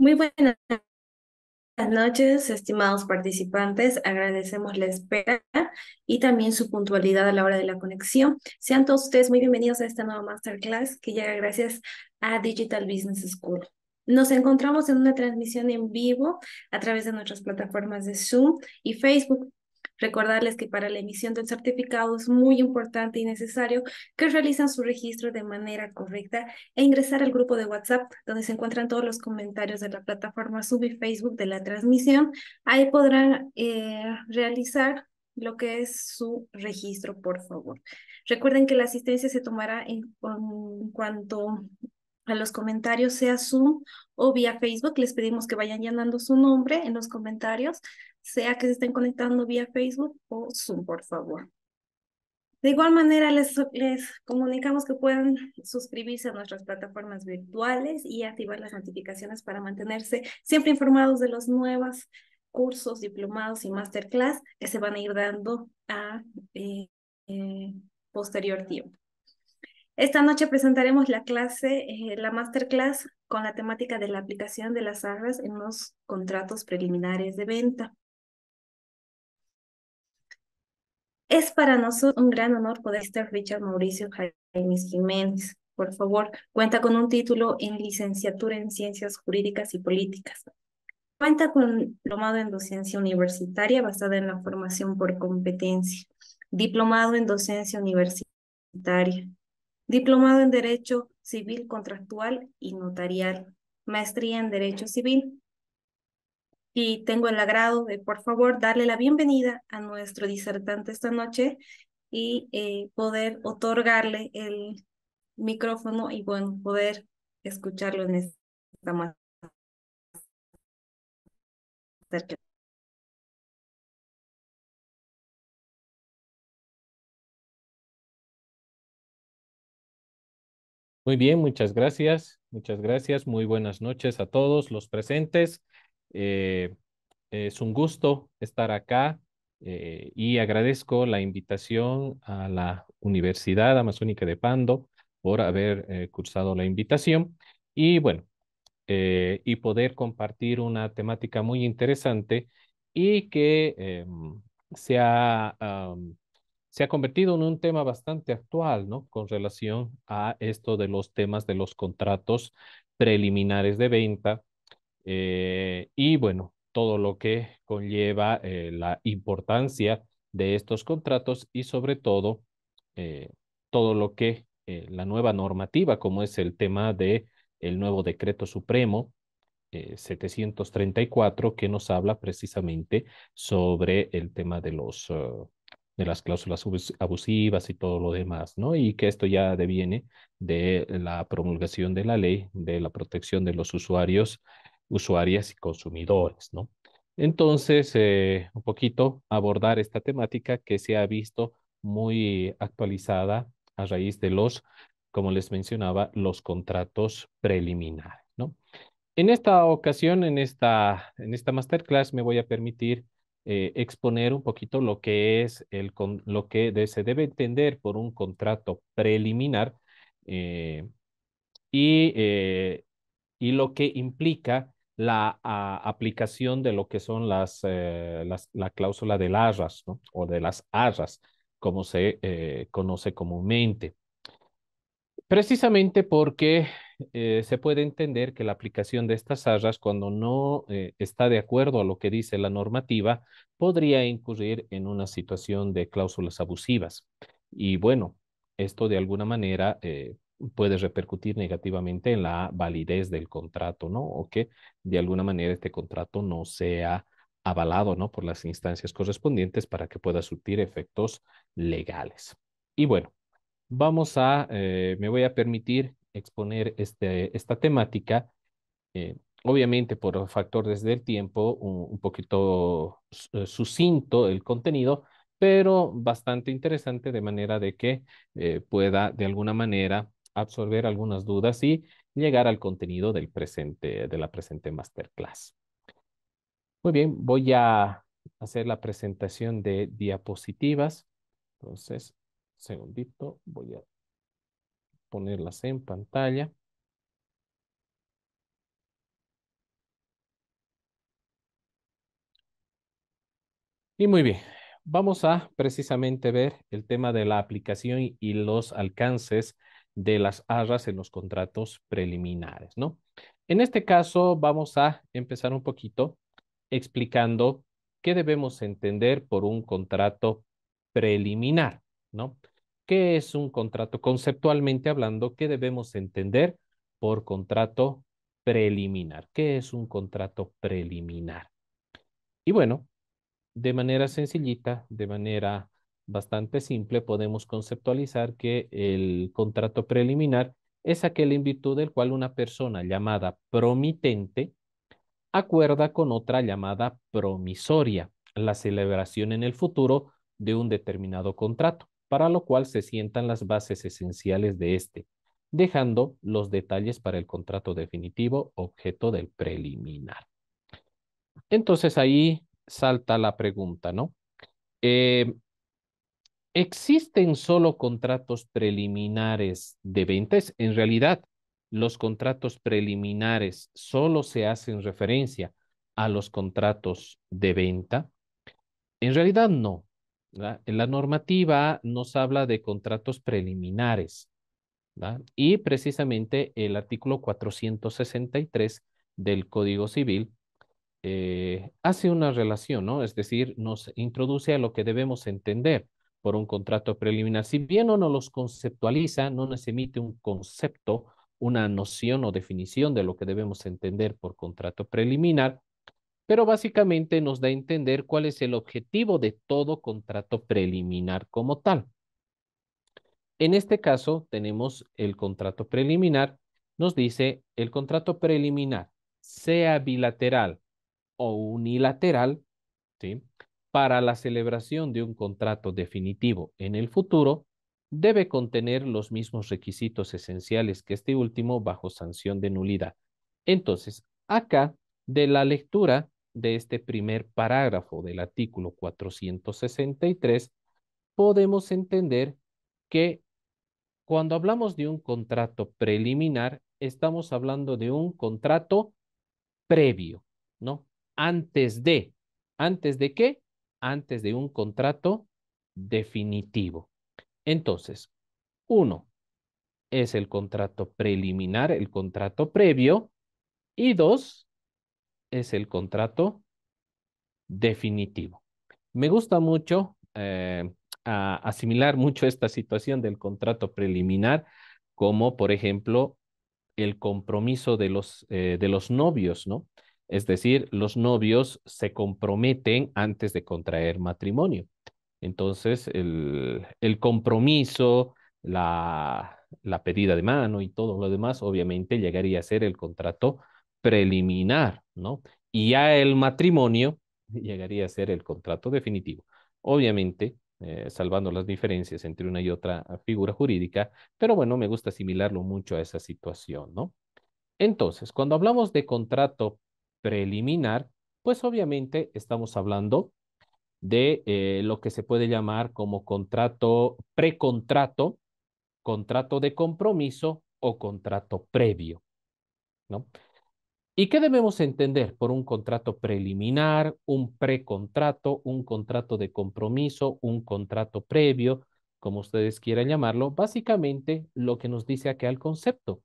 Muy buenas noches, estimados participantes. Agradecemos la espera y también su puntualidad a la hora de la conexión. Sean todos ustedes muy bienvenidos a esta nueva masterclass que llega gracias a Digital Business School. Nos encontramos en una transmisión en vivo a través de nuestras plataformas de Zoom y Facebook. Recordarles que para la emisión del certificado es muy importante y necesario que realicen su registro de manera correcta e ingresar al grupo de WhatsApp, donde se encuentran todos los comentarios de la plataforma Zoom y Facebook de la transmisión. Ahí podrán realizar lo que es su registro, por favor. Recuerden que la asistencia se tomará en cuanto a los comentarios, sea Zoom o vía Facebook. Les pedimos que vayan llenando su nombre en los comentarios, sea que se estén conectando vía Facebook o Zoom, por favor. De igual manera, les comunicamos que pueden suscribirse a nuestras plataformas virtuales y activar las notificaciones para mantenerse siempre informados de los nuevos cursos, diplomados y masterclass que se van a ir dando a eh, eh, posterior tiempo. Esta noche presentaremos la masterclass con la temática de la aplicación de las arras en los contratos preliminares de venta. Es para nosotros un gran honor poder estar Richard Mauricio Jaimes Jiménez. Por favor, cuenta con un título en licenciatura en Ciencias Jurídicas y Políticas. Cuenta con diplomado en docencia universitaria basada en la formación por competencia, diplomado en docencia universitaria, diplomado en Derecho Civil Contractual y Notarial, maestría en Derecho Civil, y tengo el agrado de, por favor, darle la bienvenida a nuestro disertante esta noche y poder otorgarle el micrófono y, bueno, poder escucharlo en esta masterclass. Muy bien, muchas gracias. Muchas gracias. Muy buenas noches a todos los presentes. Eh, es un gusto estar acá y agradezco la invitación a la Universidad Amazónica de Pando por haber cursado la invitación y bueno, y poder compartir una temática muy interesante y que se ha, se ha convertido en un tema bastante actual, ¿no? Con relación a esto de los temas de los contratos preliminares de venta y bueno, todo lo que conlleva la importancia de estos contratos y sobre todo eh, todo lo que la nueva normativa, como es el tema de el nuevo decreto supremo 734, que nos habla precisamente sobre el tema de de las cláusulas abusivas y todo lo demás, ¿no? Y que esto ya deviene de la promulgación de la ley de la protección de los usuarios, usuarias y consumidores, ¿no? Entonces, un poquito abordar esta temática que se ha visto muy actualizada a raíz de como les mencionaba, los contratos preliminares, ¿no? En esta ocasión, en esta masterclass, me voy a permitir exponer un poquito lo que es lo que se debe entender por un contrato preliminar eh, y, eh, y lo que implica la aplicación de lo que son la cláusula del arras, ¿no? O de las arras, como se conoce comúnmente. Precisamente porque se puede entender que la aplicación de estas arras, cuando no está de acuerdo a lo que dice la normativa, podría incurrir en una situación de cláusulas abusivas. Y bueno, esto de alguna manera puede repercutir negativamente en la validez del contrato, ¿no? O que de alguna manera este contrato no sea avalado, ¿no? Por las instancias correspondientes para que pueda surtir efectos legales. Y bueno. Me voy a permitir exponer esta temática, eh, obviamente por factores del tiempo, un poquito sucinto el contenido, pero bastante interesante de manera de que pueda de alguna manera absorber algunas dudas y llegar al contenido de la presente masterclass. Muy bien, voy a hacer la presentación de diapositivas. Entonces, segundito, voy a ponerlas en pantalla. Y muy bien, vamos a precisamente ver el tema de la aplicación y los alcances de las arras en los contratos preliminares, ¿no? En este caso, vamos a empezar un poquito explicando qué debemos entender por un contrato preliminar, ¿no? ¿Qué es un contrato? Conceptualmente hablando, ¿qué debemos entender por contrato preliminar? ¿Qué es un contrato preliminar? Y bueno, de manera sencillita, de manera bastante simple, podemos conceptualizar que el contrato preliminar es aquel en virtud del cual una persona llamada promitente acuerda con otra llamada promisoria la celebración en el futuro de un determinado contrato, para lo cual se sientan las bases esenciales de este, dejando los detalles para el contrato definitivo objeto del preliminar. Entonces ahí salta la pregunta, ¿no? Eh, ¿Existen solo contratos preliminares de ventas? En realidad, los contratos preliminares solo se hacen referencia a los contratos de venta. En realidad, no. ¿Verdad? La normativa nos habla de contratos preliminares, ¿verdad? Y precisamente el artículo 463 del Código Civil hace una relación, ¿no? Es decir, nos introduce a lo que debemos entender por un contrato preliminar. Si bien no nos los conceptualiza, no nos emite un concepto, una noción o definición de lo que debemos entender por contrato preliminar, pero básicamente nos da a entender cuál es el objetivo de todo contrato preliminar como tal. En este caso, tenemos el contrato preliminar, nos dice el contrato preliminar, sea bilateral o unilateral, ¿sí? Para la celebración de un contrato definitivo en el futuro, debe contener los mismos requisitos esenciales que este último bajo sanción de nulidad. Entonces, acá, de la lectura de este primer parágrafo del artículo 463, podemos entender que cuando hablamos de un contrato preliminar, estamos hablando de un contrato previo, ¿no? Antes de, ¿antes de qué? Antes de un contrato definitivo. Entonces, uno es el contrato preliminar, el contrato previo, y dos es el contrato definitivo. Me gusta mucho asimilar mucho esta situación del contrato preliminar, como por ejemplo el compromiso de los novios, ¿no? Es decir, los novios se comprometen antes de contraer matrimonio. Entonces, el compromiso, la pedida de mano y todo lo demás, obviamente llegaría a ser el contrato preliminar, ¿no? Y ya el matrimonio llegaría a ser el contrato definitivo. Obviamente, salvando las diferencias entre una y otra figura jurídica, pero bueno, me gusta asimilarlo mucho a esa situación, ¿no? Entonces, cuando hablamos de contrato preliminar, pues obviamente estamos hablando de lo que se puede llamar como contrato, precontrato, contrato de compromiso o contrato previo, ¿no? ¿Y qué debemos entender por un contrato preliminar, un precontrato, un contrato de compromiso, un contrato previo, como ustedes quieran llamarlo? Básicamente, lo que nos dice acá el concepto,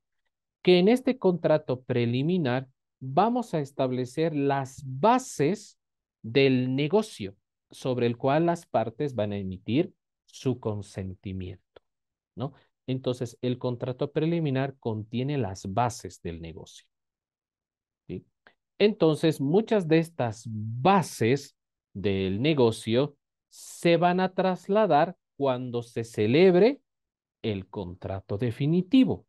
que en este contrato preliminar vamos a establecer las bases del negocio sobre el cual las partes van a emitir su consentimiento, ¿no? Entonces, el contrato preliminar contiene las bases del negocio, ¿sí? Entonces, muchas de estas bases del negocio se van a trasladar cuando se celebre el contrato definitivo.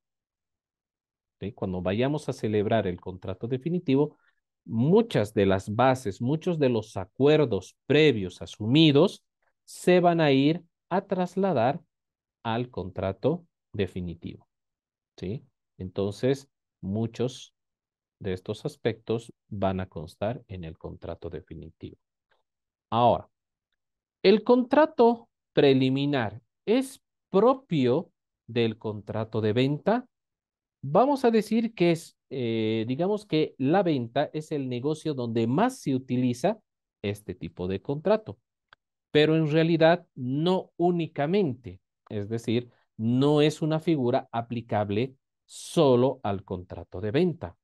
¿Sí? Cuando vayamos a celebrar el contrato definitivo, muchas de las bases, muchos de los acuerdos previos asumidos se van a ir a trasladar al contrato definitivo, ¿sí? Entonces, muchos de estos aspectos van a constar en el contrato definitivo. Ahora, el contrato preliminar es propio del contrato de venta. Vamos a decir que es, digamos que la venta es el negocio donde más se utiliza este tipo de contrato. pero en realidad no únicamente, es decir, no es una figura aplicable solo al contrato de venta.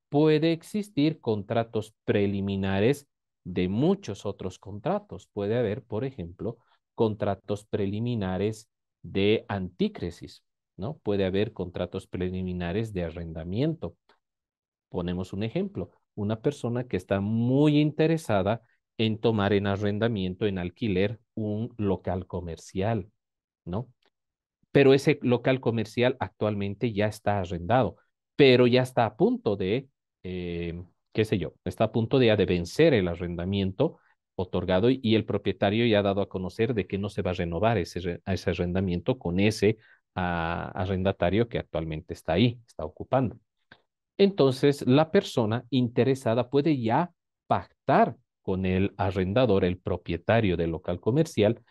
Puede existir contratos preliminares de muchos otros contratos. Puede haber, por ejemplo, contratos preliminares de antícresis, ¿no? Puede haber contratos preliminares de arrendamiento. Ponemos un ejemplo, una persona que está muy interesada en tomar en arrendamiento, en alquiler, un local comercial, ¿no? Pero ese local comercial actualmente ya está arrendado, pero ya está a punto de, qué sé yo, está a punto de, ya de vencer el arrendamiento otorgado y el propietario ya ha dado a conocer de que no se va a renovar ese arrendamiento con ese arrendatario que actualmente está ahí, está ocupando. Entonces, la persona interesada puede ya pactar con el arrendador, el propietario del local comercial,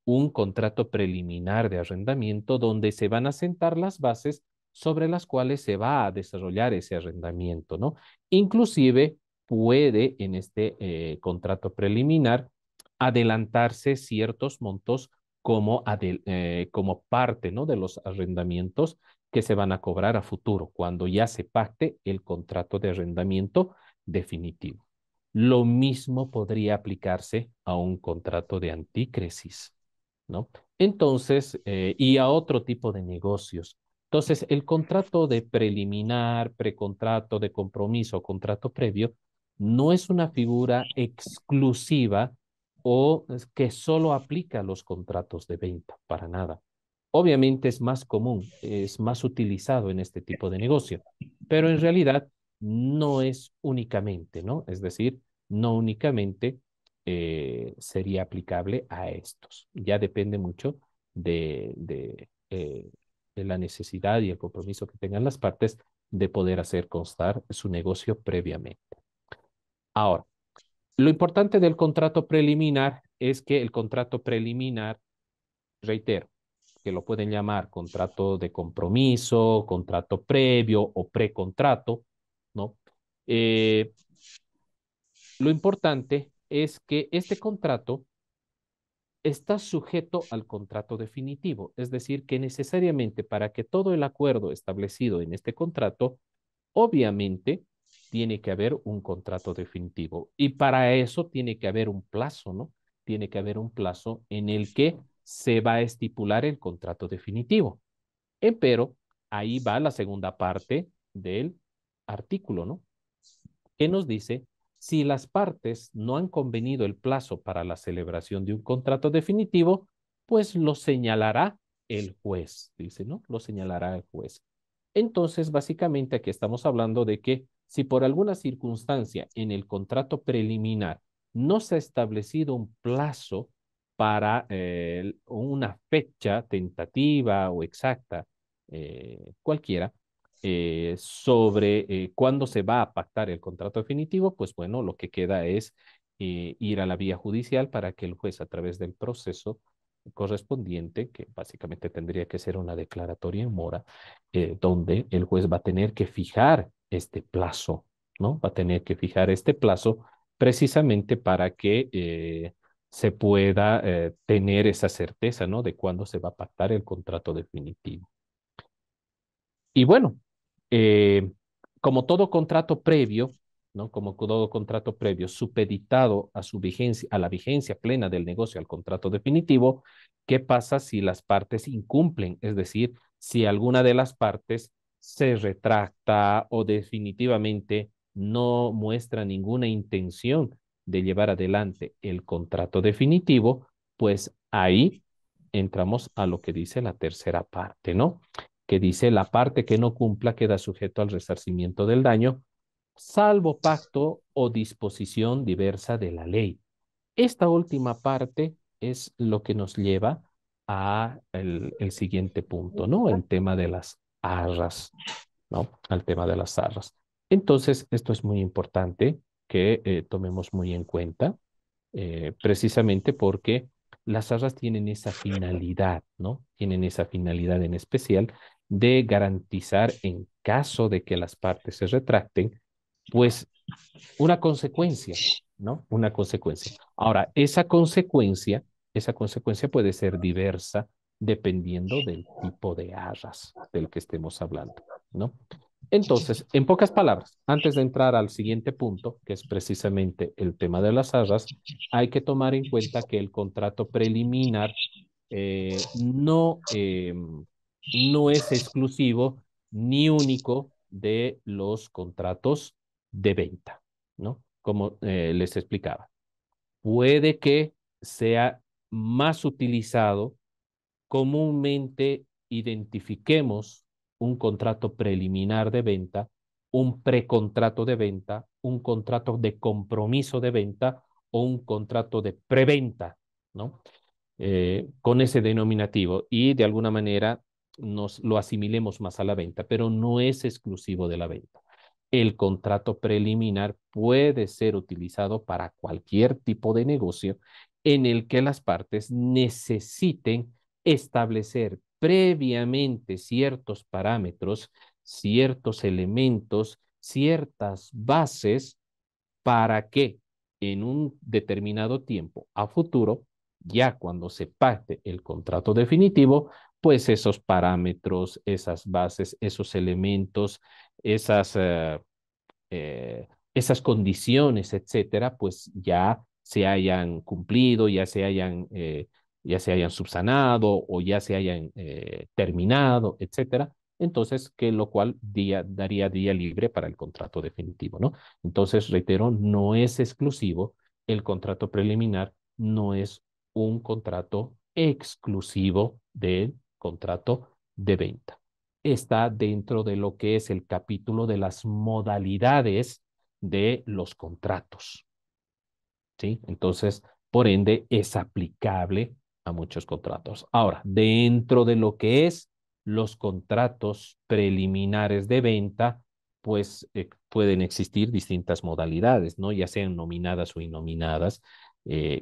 un contrato preliminar de arrendamiento donde se van a sentar las bases sobre las cuales se va a desarrollar ese arrendamiento, ¿no? Inclusive puede en este contrato preliminar adelantarse ciertos montos como parte, ¿no? De los arrendamientos que se van a cobrar a futuro, cuando ya se pacte el contrato de arrendamiento definitivo. Lo mismo podría aplicarse a un contrato de antícresis, ¿no? Entonces, y a otro tipo de negocios. Entonces, el contrato de preliminar, precontrato de compromiso, contrato previo, no es una figura exclusiva o que solo aplica a los contratos de venta, para nada. Obviamente es más común, es más utilizado en este tipo de negocio, pero en realidad no es únicamente, ¿no? Es decir, no únicamente sería aplicable a estos. Ya depende mucho de la necesidad y el compromiso que tengan las partes de poder hacer constar su negocio previamente. Ahora, lo importante del contrato preliminar es que el contrato preliminar, reitero, que lo pueden llamar contrato de compromiso, contrato previo o precontrato, ¿no? Eh, lo importante es que este contrato está sujeto al contrato definitivo, es decir, que necesariamente para que todo el acuerdo establecido en este contrato, obviamente, tiene que haber un contrato definitivo y para eso tiene que haber un plazo, ¿no? Tiene que haber un plazo en el que se va a estipular el contrato definitivo. Pero ahí va la segunda parte del artículo, ¿no? Que nos dice, si las partes no han convenido el plazo para la celebración de un contrato definitivo, pues lo señalará el juez, dice, ¿no? Lo señalará el juez. Entonces, básicamente aquí estamos hablando de que si por alguna circunstancia en el contrato preliminar no se ha establecido un plazo para una fecha tentativa o exacta, cualquiera, sobre cuándo se va a pactar el contrato definitivo, pues bueno, lo que queda es ir a la vía judicial para que el juez a través del proceso correspondiente, que básicamente tendría que ser una declaratoria en mora, donde el juez va a tener que fijar este plazo, ¿no? Va a tener que fijar este plazo precisamente para que se pueda tener esa certeza, ¿no? De cuándo se va a pactar el contrato definitivo. Y bueno, eh, como todo contrato previo, ¿no? Como todo contrato previo supeditado a su vigencia, a la vigencia plena del negocio, al contrato definitivo, ¿qué pasa si las partes incumplen? Es decir, si alguna de las partes se retracta o definitivamente no muestra ninguna intención de llevar adelante el contrato definitivo, pues ahí entramos a lo que dice la tercera parte, ¿no? Que dice la parte que no cumpla queda sujeto al resarcimiento del daño, salvo pacto o disposición diversa de la ley. Esta última parte es lo que nos lleva a el siguiente punto, ¿no? El tema de las arras, ¿no? Al tema de las arras. Entonces, esto es muy importante que tomemos muy en cuenta precisamente porque las arras tienen esa finalidad, ¿no? Tienen esa finalidad en especial de garantizar en caso de que las partes se retracten, pues una consecuencia, ¿no? Una consecuencia. Ahora, esa consecuencia esa consecuencia puede ser diversa dependiendo del tipo de arras del que estemos hablando, ¿no? Entonces, en pocas palabras, antes de entrar al siguiente punto, que es precisamente el tema de las arras, hay que tomar en cuenta que el contrato preliminar eh, no, eh, no es exclusivo ni único de los contratos de venta, ¿no? Como les explicaba, puede que sea más utilizado. Comúnmente identifiquemos un contrato preliminar de venta, un precontrato de venta, un contrato de compromiso de venta o un contrato de preventa, ¿no? Con ese denominativo y de alguna manera nos lo asimilemos más a la venta, pero no es exclusivo de la venta. El contrato preliminar puede ser utilizado para cualquier tipo de negocio en el que las partes necesiten establecer previamente ciertos parámetros, ciertos elementos, ciertas bases para que en un determinado tiempo a futuro, ya cuando se pacte el contrato definitivo, pues esos parámetros, esas bases, esos elementos, esas eh, esas condiciones, etcétera, pues ya se hayan cumplido, ya se hayan subsanado o ya se hayan terminado, etcétera. Entonces, que lo cual daría día libre para el contrato definitivo, ¿no? Entonces, reitero, no es exclusivo, el contrato preliminar no es un contrato exclusivo del contrato de venta. Está dentro de lo que es el capítulo de las modalidades de los contratos, ¿sí? Entonces, por ende, es aplicable a muchos contratos. Ahora, dentro de lo que es los contratos preliminares de venta, pues pueden existir distintas modalidades, ¿no? Ya sean nominadas o innominadas.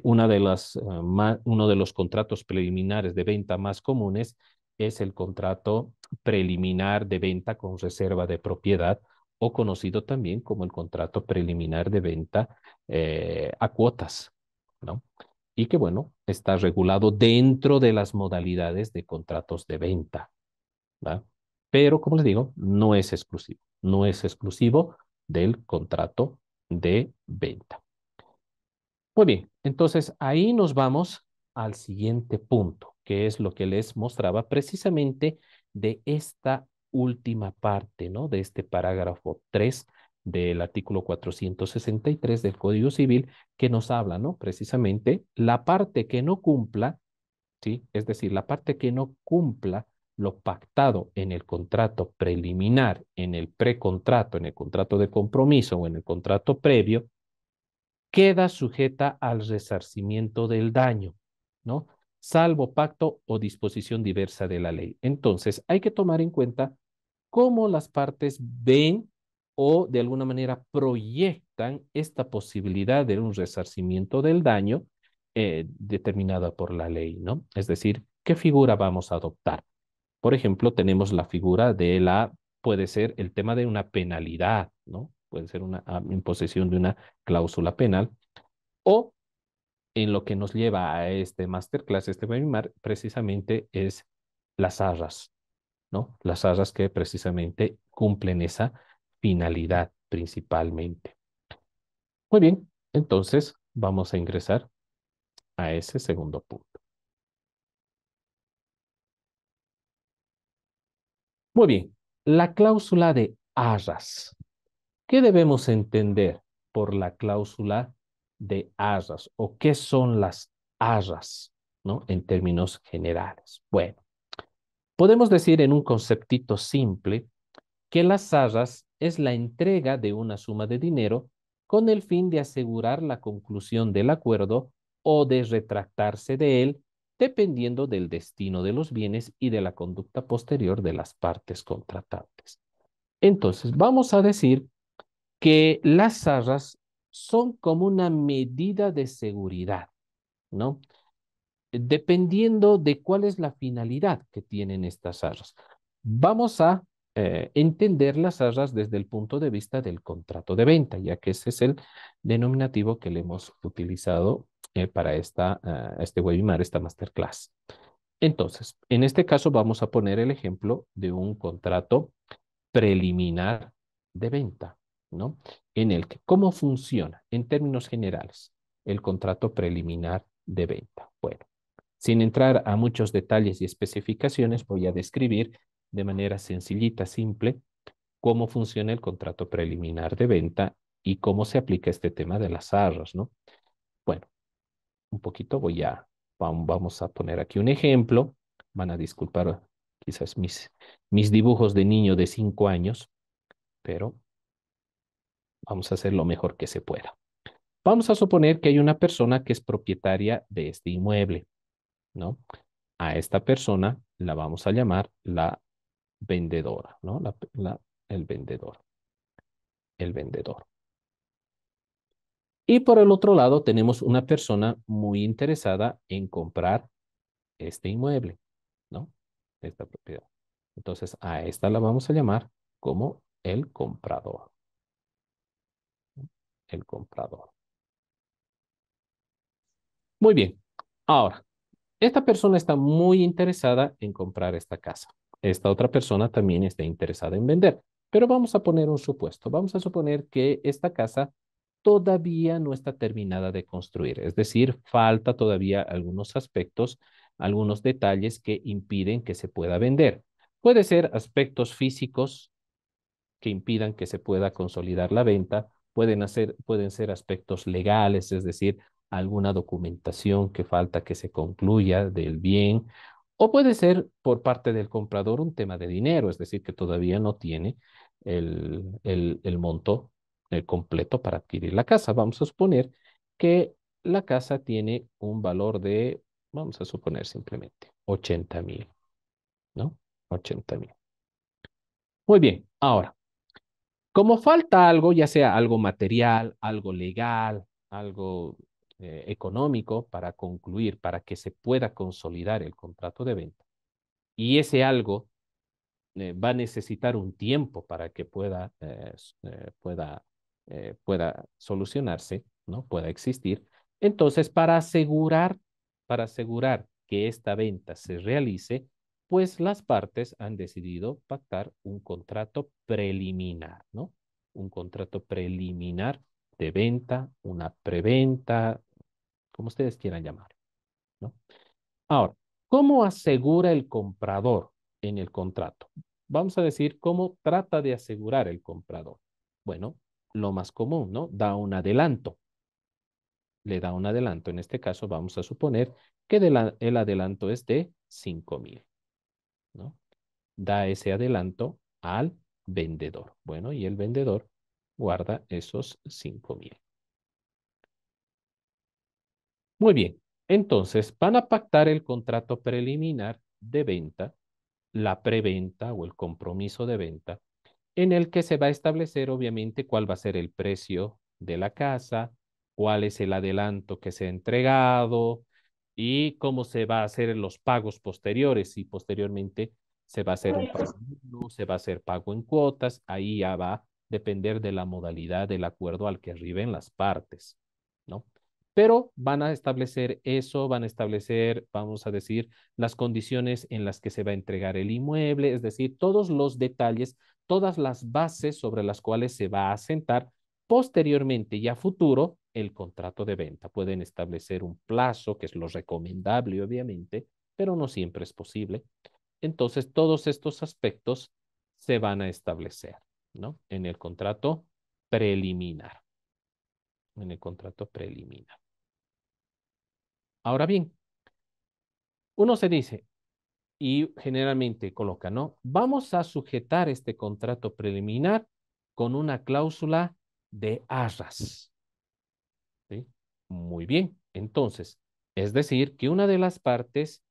Uno de los contratos preliminares de venta más comunes es el contrato preliminar de venta con reserva de propiedad o conocido también como el contrato preliminar de venta a cuotas, ¿no? Y que, bueno, está regulado dentro de las modalidades de contratos de venta, ¿verdad? Pero, como les digo, no es exclusivo del contrato de venta. Muy bien, entonces ahí nos vamos al siguiente punto, que es lo que les mostraba precisamente de esta última parte, ¿no? De este parágrafo 3 del artículo 463 del Código Civil, que nos habla, ¿no? Precisamente la parte que no cumpla, ¿sí? Es decir, la parte que no cumpla lo pactado en el contrato preliminar, en el precontrato, en el contrato de compromiso o en el contrato previo, queda sujeta al resarcimiento del daño, ¿no? Salvo pacto o disposición diversa de la ley. Entonces, hay que tomar en cuenta cómo las partes ven o de alguna manera proyectan esta posibilidad de un resarcimiento del daño determinada por la ley, ¿no? Es decir, ¿qué figura vamos a adoptar? Por ejemplo, tenemos la figura puede ser el tema de una penalidad, ¿no? Puede ser una imposición de una cláusula penal o en lo que nos lleva a este masterclass, este webinar, precisamente es las arras, ¿no? Las arras que precisamente cumplen esa finalidad principalmente. Muy bien, entonces vamos a ingresar a ese segundo punto. Muy bien, la cláusula de arras. ¿Qué debemos entender por la cláusula de arras o qué son las arras, ¿no? En términos generales. Bueno, podemos decir en un conceptito simple que las arras es la entrega de una suma de dinero con el fin de asegurar la conclusión del acuerdo o de retractarse de él, dependiendo del destino de los bienes y de la conducta posterior de las partes contratantes. Entonces, vamos a decir que las arras son como una medida de seguridad, ¿no? Dependiendo de cuál es la finalidad que tienen estas arras. Vamos a entender las arras desde el punto de vista del contrato de venta, ya que ese es el denominativo que le hemos utilizado para este webinar, esta masterclass. Entonces, en este caso vamos a poner el ejemplo de un contrato preliminar de venta, ¿no? En el que, ¿cómo funciona en términos generales el contrato preliminar de venta? Bueno, sin entrar a muchos detalles y especificaciones, voy a describir de manera sencillita, simple, cómo funciona el contrato preliminar de venta y cómo se aplica este tema de las arras, ¿no? Bueno, un poquito vamos a poner aquí un ejemplo. Van a disculpar quizás mis dibujos de niño de 5 años, pero vamos a hacer lo mejor que se pueda. Vamos a suponer que hay una persona que es propietaria de este inmueble, ¿no? A esta persona la vamos a llamar la vendedora, ¿no? El vendedor, el vendedor. Y por el otro lado tenemos una persona muy interesada en comprar este inmueble, ¿no? Esta propiedad. Entonces a esta la vamos a llamar como el comprador, el comprador. Muy bien. Ahora, esta persona está muy interesada en comprar esta casa. Esta otra persona también está interesada en vender. Pero vamos a poner un supuesto. Vamos a suponer que esta casa todavía no está terminada de construir. Es decir, falta todavía algunos aspectos, algunos detalles que impiden que se pueda vender. Puede ser aspectos físicos que impidan que se pueda consolidar la venta. Pueden ser aspectos legales, es decir, alguna documentación que falta que se concluya del bien, o puede ser por parte del comprador un tema de dinero, es decir, que todavía no tiene el monto completo para adquirir la casa. Vamos a suponer que la casa tiene un valor de, vamos a suponer simplemente, 80,000, ¿no? 80,000. Muy bien, ahora. Como falta algo, ya sea algo material, algo legal, algo económico para concluir, para que se pueda consolidar el contrato de venta, y ese algo va a necesitar un tiempo para que pueda solucionarse, ¿no? Pueda existir. Entonces, para asegurar que esta venta se realice, pues las partes han decidido pactar un contrato preliminar, ¿no? Un contrato preliminar de venta, una preventa, como ustedes quieran llamar, ¿no? Ahora, ¿cómo asegura el comprador en el contrato? Vamos a decir cómo trata de asegurar el comprador. Bueno, lo más común, ¿no? Da un adelanto. Le da un adelanto. En este caso, vamos a suponer que el adelanto es de 5,000, ¿no? Da ese adelanto al vendedor. Bueno, y el vendedor guarda esos 5,000. Muy bien. Entonces, van a pactar el contrato preliminar de venta, la preventa o el compromiso de venta, en el que se va a establecer obviamente cuál va a ser el precio de la casa, cuál es el adelanto que se ha entregado y cómo se va a hacer los pagos posteriores. Si posteriormente se va a hacer un pago, se va a hacer pago en cuotas, ahí ya va a depender de la modalidad del acuerdo al que arriben las partes, ¿no? Pero van a establecer eso, van a establecer, vamos a decir, las condiciones en las que se va a entregar el inmueble, es decir, todos los detalles, todas las bases sobre las cuales se va a asentar posteriormente y a futuro el contrato de venta. Pueden establecer un plazo, que es lo recomendable, obviamente, pero no siempre es posible. Entonces, todos estos aspectos se van a establecer, ¿no? En el contrato preliminar. En el contrato preliminar. Ahora bien, uno se dice, y generalmente coloca, ¿no? Vamos a sujetar este contrato preliminar con una cláusula de arras, ¿sí? Muy bien. Entonces, es decir, que una de las partes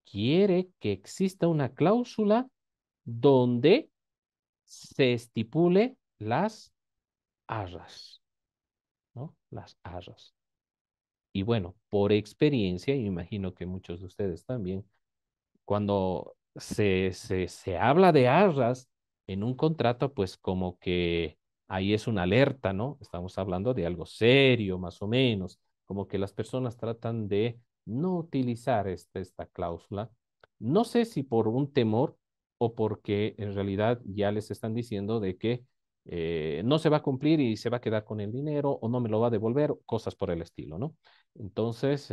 quiere que exista una cláusula donde se estipule las arras, ¿no? Las arras. Y bueno, por experiencia, y imagino que muchos de ustedes también, cuando se habla de arras en un contrato, pues como que ahí es una alerta, ¿no? Estamos hablando de algo serio, más o menos. como que las personas tratan de no utilizar esta cláusula. No sé si por un temor o porque en realidad ya les están diciendo de que no se va a cumplir y se va a quedar con el dinero o no me lo va a devolver, cosas por el estilo, ¿no? Entonces,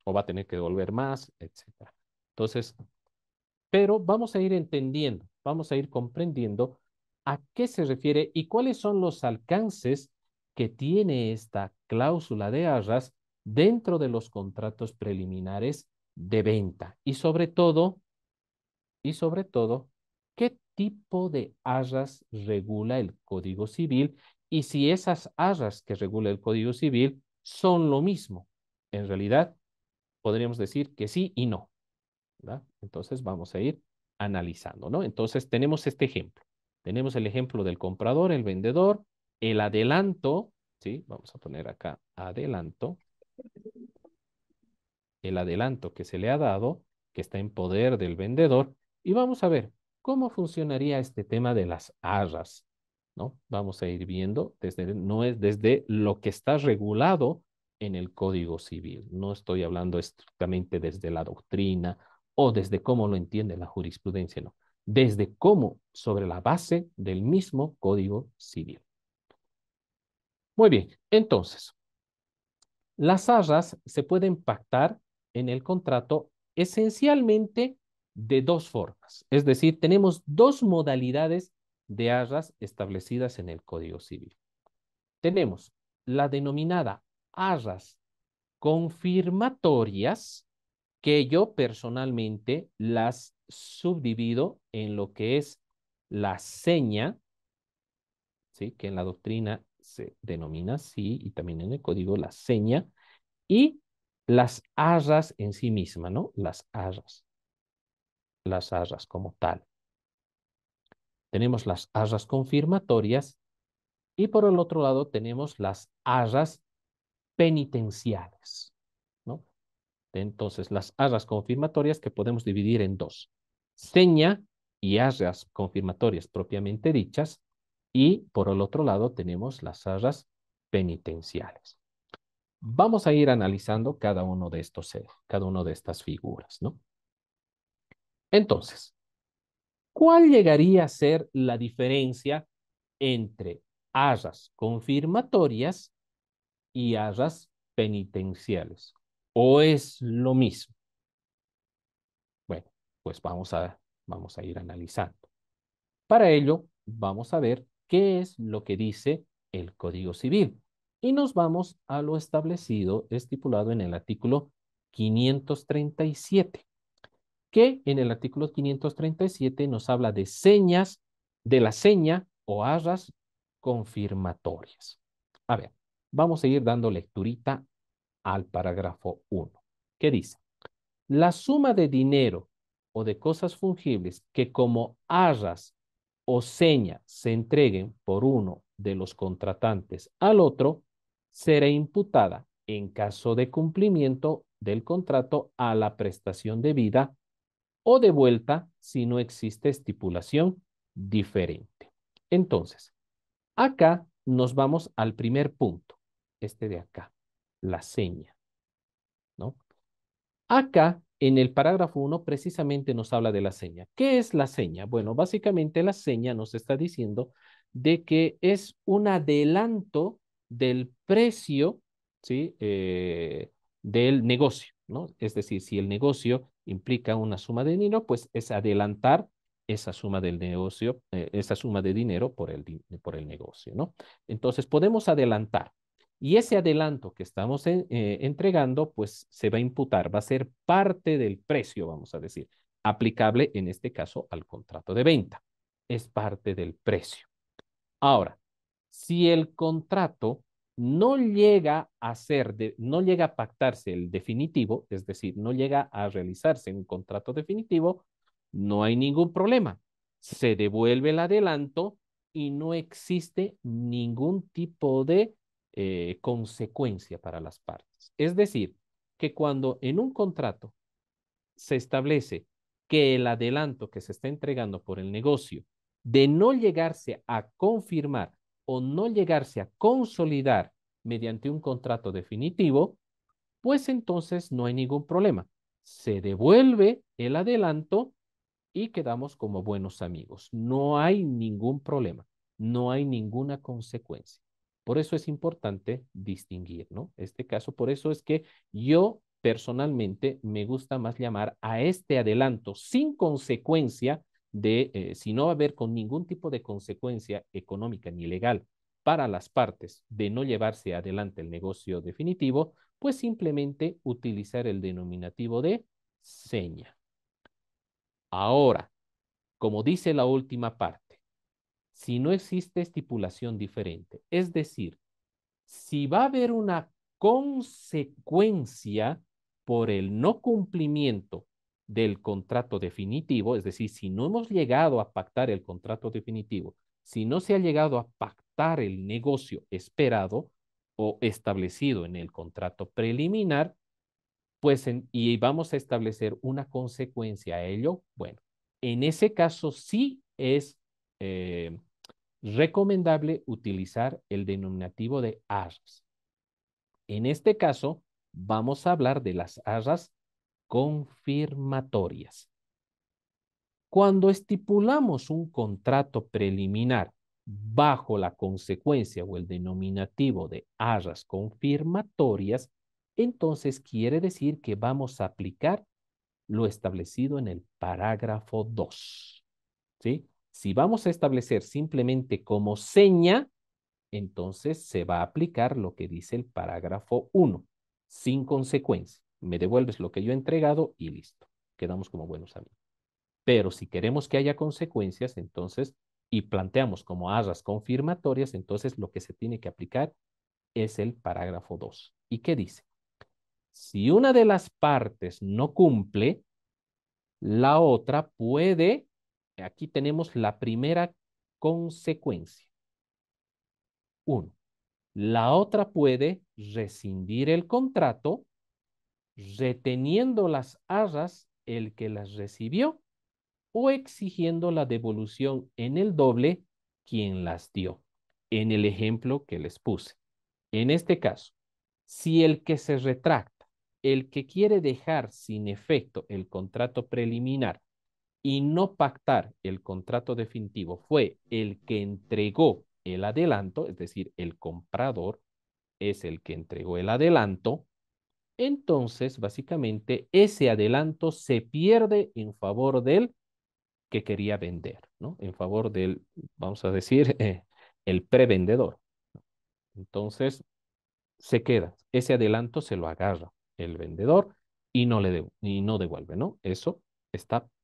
o va a tener que devolver más, etcétera. Entonces, pero vamos a ir entendiendo, vamos a ir comprendiendo a qué se refiere y cuáles son los alcances que tiene esta cláusula de arras dentro de los contratos preliminares de venta y sobre todo, qué tipo de arras regula el Código Civil y si esas arras que regula el Código Civil son lo mismo. En realidad, podríamos decir que sí y no, ¿verdad? Entonces vamos a ir analizando, ¿no? Entonces tenemos este ejemplo. Tenemos el ejemplo del comprador, el vendedor, el adelanto, ¿sí? Vamos a poner acá adelanto, el adelanto que se le ha dado, que está en poder del vendedor, y vamos a ver cómo funcionaría este tema de las arras, ¿no? Vamos a ir viendo desde, no es desde lo que está regulado en el Código Civil. No estoy hablando estrictamente desde la doctrina o desde cómo lo entiende la jurisprudencia, no. Desde cómo, sobre la base del mismo Código Civil. Muy bien, entonces, las arras se pueden pactar en el contrato esencialmente de dos formas. Es decir, tenemos dos modalidades de arras establecidas en el Código Civil. Tenemos la denominada arras confirmatorias, que yo personalmente las subdivido en lo que es la seña, ¿sí? Que en la doctrina se denomina así y también en el código la seña, y las arras en sí mismas, ¿no? Las arras como tal. Tenemos las arras confirmatorias y por el otro lado tenemos las arras penitenciales, ¿no? Entonces, las arras confirmatorias que podemos dividir en dos. Seña y arras confirmatorias propiamente dichas y por el otro lado tenemos las arras penitenciales. Vamos a ir analizando cada uno de estos, cada uno de estas figuras, ¿no? Entonces, ¿cuál llegaría a ser la diferencia entre arras confirmatorias y arras penitenciales? ¿O es lo mismo? Bueno, pues vamos a ir analizando. Para ello, vamos a ver qué es lo que dice el Código Civil. Y nos vamos a lo establecido, estipulado en el artículo 537, que en el artículo 537 nos habla de señas, de la seña o arras confirmatorias. A ver, vamos a ir dando lecturita al parágrafo 1. ¿Qué dice? La suma de dinero o de cosas fungibles que como arras o seña se entreguen por uno de los contratantes al otro, será imputada en caso de cumplimiento del contrato a la prestación debida o devuelta si no existe estipulación diferente. Entonces, acá nos vamos al primer punto, este de acá, la seña, ¿no? Acá, en el parágrafo 1, precisamente nos habla de la seña. ¿Qué es la seña? Bueno, básicamente la seña nos está diciendo de que es un adelanto del precio, ¿sí? Del negocio, ¿no? Es decir, si el negocio implica una suma de dinero, pues es adelantar esa suma del negocio, esa suma de dinero por el negocio, ¿no? Entonces, podemos adelantar. Y ese adelanto que estamos entregando, pues se va a imputar, va a ser parte del precio, vamos a decir, aplicable en este caso al contrato de venta. Es parte del precio. Ahora, si el contrato no llega a no llega a pactarse el definitivo, es decir, no llega a realizarse un contrato definitivo, no hay ningún problema. Se devuelve el adelanto y no existe ningún tipo de consecuencia para las partes. Es decir, que cuando en un contrato se establece que el adelanto que se está entregando por el negocio de no llegarse a confirmar o no llegarse a consolidar mediante un contrato definitivo, pues entonces no hay ningún problema. Se devuelve el adelanto y quedamos como buenos amigos. No hay ningún problema, no hay ninguna consecuencia. Por eso es importante distinguir, ¿no? Este caso, por eso es que yo personalmente me gusta más llamar a este adelanto sin consecuencia si no va a haber con ningún tipo de consecuencia económica ni legal para las partes de no llevarse adelante el negocio definitivo, pues simplemente utilizar el denominativo de seña. Ahora, como dice la última parte, si no existe estipulación diferente, es decir, si va a haber una consecuencia por el no cumplimiento del contrato definitivo, es decir, si no hemos llegado a pactar el contrato definitivo, si no se ha llegado a pactar el negocio esperado o establecido en el contrato preliminar, pues y vamos a establecer una consecuencia a ello, bueno, en ese caso sí es eh, recomendable utilizar el denominativo de arras. En este caso, vamos a hablar de las arras confirmatorias. Cuando estipulamos un contrato preliminar bajo la consecuencia o el denominativo de arras confirmatorias, entonces quiere decir que vamos a aplicar lo establecido en el parágrafo 2. ¿Sí? Si vamos a establecer simplemente como seña, entonces se va a aplicar lo que dice el parágrafo 1, sin consecuencia. Me devuelves lo que yo he entregado y listo. Quedamos como buenos amigos. Pero si queremos que haya consecuencias, entonces, y planteamos como arras confirmatorias, entonces lo que se tiene que aplicar es el parágrafo 2. ¿Y qué dice? Si una de las partes no cumple, la otra puede, aquí tenemos la primera consecuencia. Uno, la otra puede rescindir el contrato reteniendo las arras el que las recibió o exigiendo la devolución en el doble quien las dio, en el ejemplo que les puse. En este caso, si el que se retracta, el que quiere dejar sin efecto el contrato preliminar y no pactar el contrato definitivo fue el que entregó el adelanto, es decir, el comprador es el que entregó el adelanto, entonces básicamente ese adelanto se pierde en favor del que quería vender, ¿no? En favor del, vamos a decir, el prevendedor. Entonces, se queda. Ese adelanto se lo agarra el vendedor y no devuelve, ¿no? Eso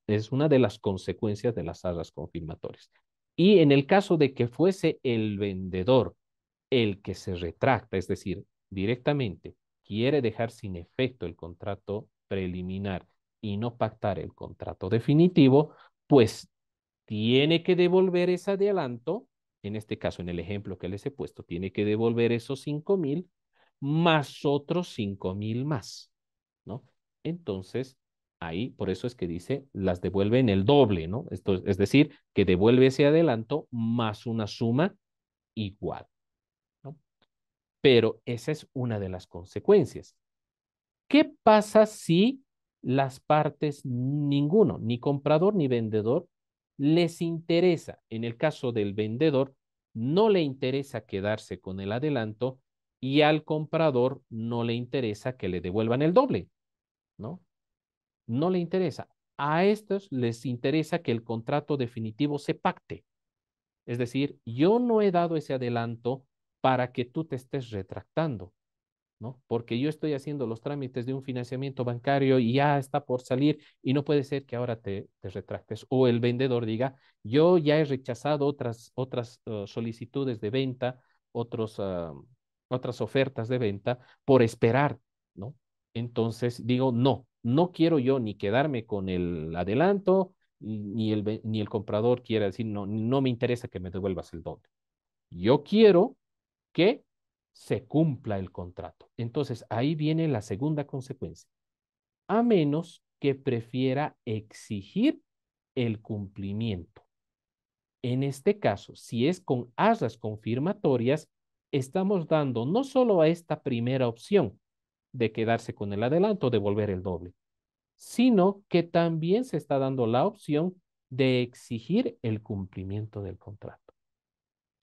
es una de las consecuencias de las arras confirmatorias. Y en el caso de que fuese el vendedor el que se retracta, es decir, directamente quiere dejar sin efecto el contrato preliminar y no pactar el contrato definitivo, pues tiene que devolver ese adelanto, en este caso, en el ejemplo que les he puesto, tiene que devolver esos 5,000 más otros 5,000 más, ¿no? Entonces, ahí, por eso es que dice, las devuelve en el doble, ¿no? Esto es decir, que devuelve ese adelanto más una suma igual, ¿no? Pero esa es una de las consecuencias. ¿Qué pasa si las partes, ninguno, ni comprador ni vendedor, les interesa, en el caso del vendedor, no le interesa quedarse con el adelanto y al comprador no le interesa que le devuelvan el doble, ¿no? No le interesa. A estos les interesa que el contrato definitivo se pacte. Es decir, yo no he dado ese adelanto para que tú te estés retractando. ¿No? Porque yo estoy haciendo los trámites de un financiamiento bancario y ya está por salir y no puede ser que ahora te retractes. O el vendedor diga, yo ya he rechazado otras solicitudes de venta, otras ofertas de venta por esperar, ¿no? Entonces digo, no, no quiero yo ni quedarme con el adelanto, ni el comprador quiera decir, no, no me interesa que me devuelvas el doble. Yo quiero que se cumpla el contrato. Entonces, ahí viene la segunda consecuencia. A menos que prefiera exigir el cumplimiento. En este caso, si es con arras confirmatorias, estamos dando no solo a esta primera opción de quedarse con el adelanto, devolver el doble, sino que también se está dando la opción de exigir el cumplimiento del contrato.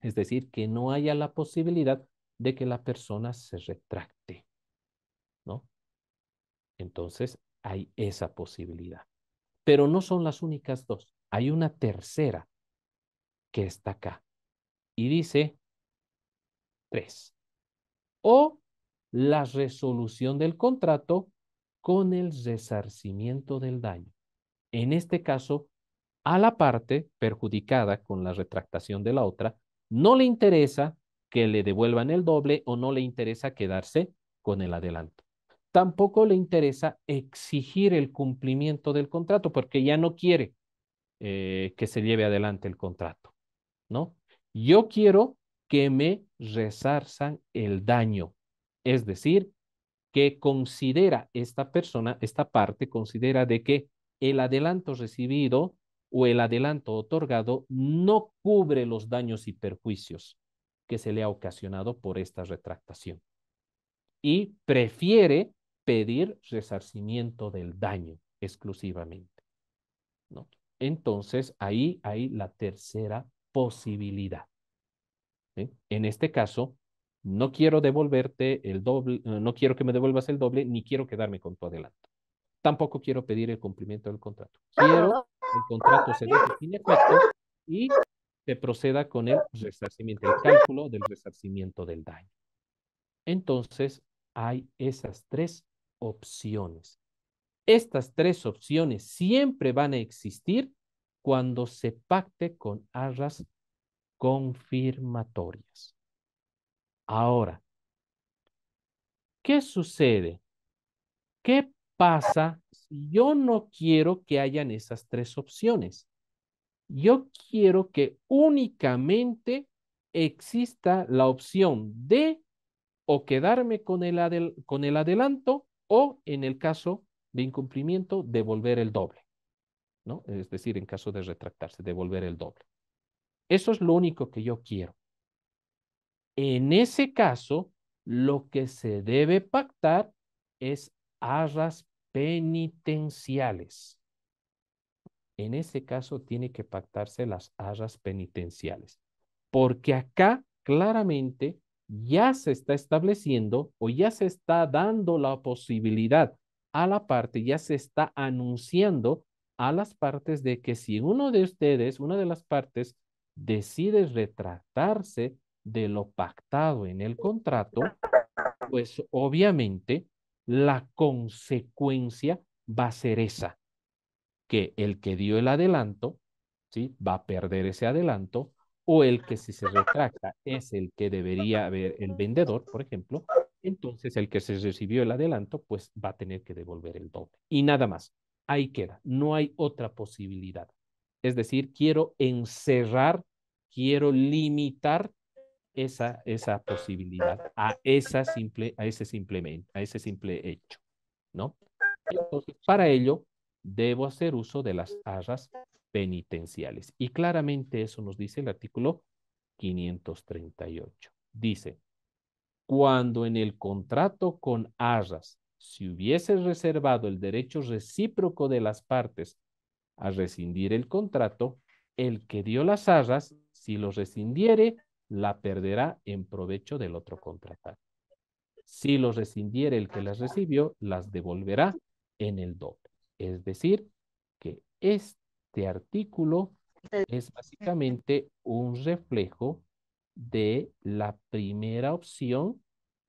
Es decir, que no haya la posibilidad de que la persona se retracte, ¿no? Entonces, hay esa posibilidad. Pero no son las únicas dos. Hay una tercera que está acá y dice tres. O la resolución del contrato con el resarcimiento del daño. En este caso, a la parte perjudicada con la retractación de la otra, no le interesa que le devuelvan el doble o no le interesa quedarse con el adelanto. Tampoco le interesa exigir el cumplimiento del contrato porque ya no quiere que se lleve adelante el contrato, ¿no? Yo quiero que me resarzan el daño, es decir, que considera esta persona, esta parte, considera de que el adelanto recibido o el adelanto otorgado no cubre los daños y perjuicios que se le ha ocasionado por esta retractación y prefiere pedir resarcimiento del daño exclusivamente, ¿no? Entonces, ahí hay la tercera posibilidad. ¿Sí? En este caso, no quiero devolverte el doble, no quiero que me devuelvas el doble, ni quiero quedarme con tu adelanto. Tampoco quiero pedir el cumplimiento del contrato. Quiero que el contrato se deje sin efecto y se proceda con el resarcimiento, el cálculo del resarcimiento del daño. Entonces, hay esas tres opciones. Estas tres opciones siempre van a existir cuando se pacte con arras confirmatorias. Ahora, ¿qué sucede? ¿Qué pasa si yo no quiero que hayan esas tres opciones? Yo quiero que únicamente exista la opción de o quedarme con el adelanto o en el caso de incumplimiento devolver el doble, ¿no? Es decir, en caso de retractarse, devolver el doble. Eso es lo único que yo quiero. En ese caso, lo que se debe pactar es arras penitenciales. En ese caso, tiene que pactarse las arras penitenciales, porque acá claramente ya se está estableciendo o ya se está dando la posibilidad a la parte, ya se está anunciando a las partes de que si uno de ustedes, una de las partes, decide retractarse de lo pactado en el contrato, pues obviamente la consecuencia va a ser esa, que el que dio el adelanto, ¿sí? Va a perder ese adelanto, o el que si se retracta es el que debería haber el vendedor, por ejemplo, entonces el que se recibió el adelanto, pues va a tener que devolver el doble. Y nada más, ahí queda, no hay otra posibilidad. Es decir, quiero encerrar, quiero limitar esa posibilidad a ese simple hecho, ¿no? Entonces, para ello, debo hacer uso de las arras penitenciales. Y claramente eso nos dice el artículo 538. Dice, cuando en el contrato con arras se hubiese reservado el derecho recíproco de las partes a rescindir el contrato, el que dio las arras, si lo rescindiere, la perderá en provecho del otro contratante. Si lo rescindiere el que las recibió, las devolverá en el doble. Es decir, que este artículo es básicamente un reflejo de la primera opción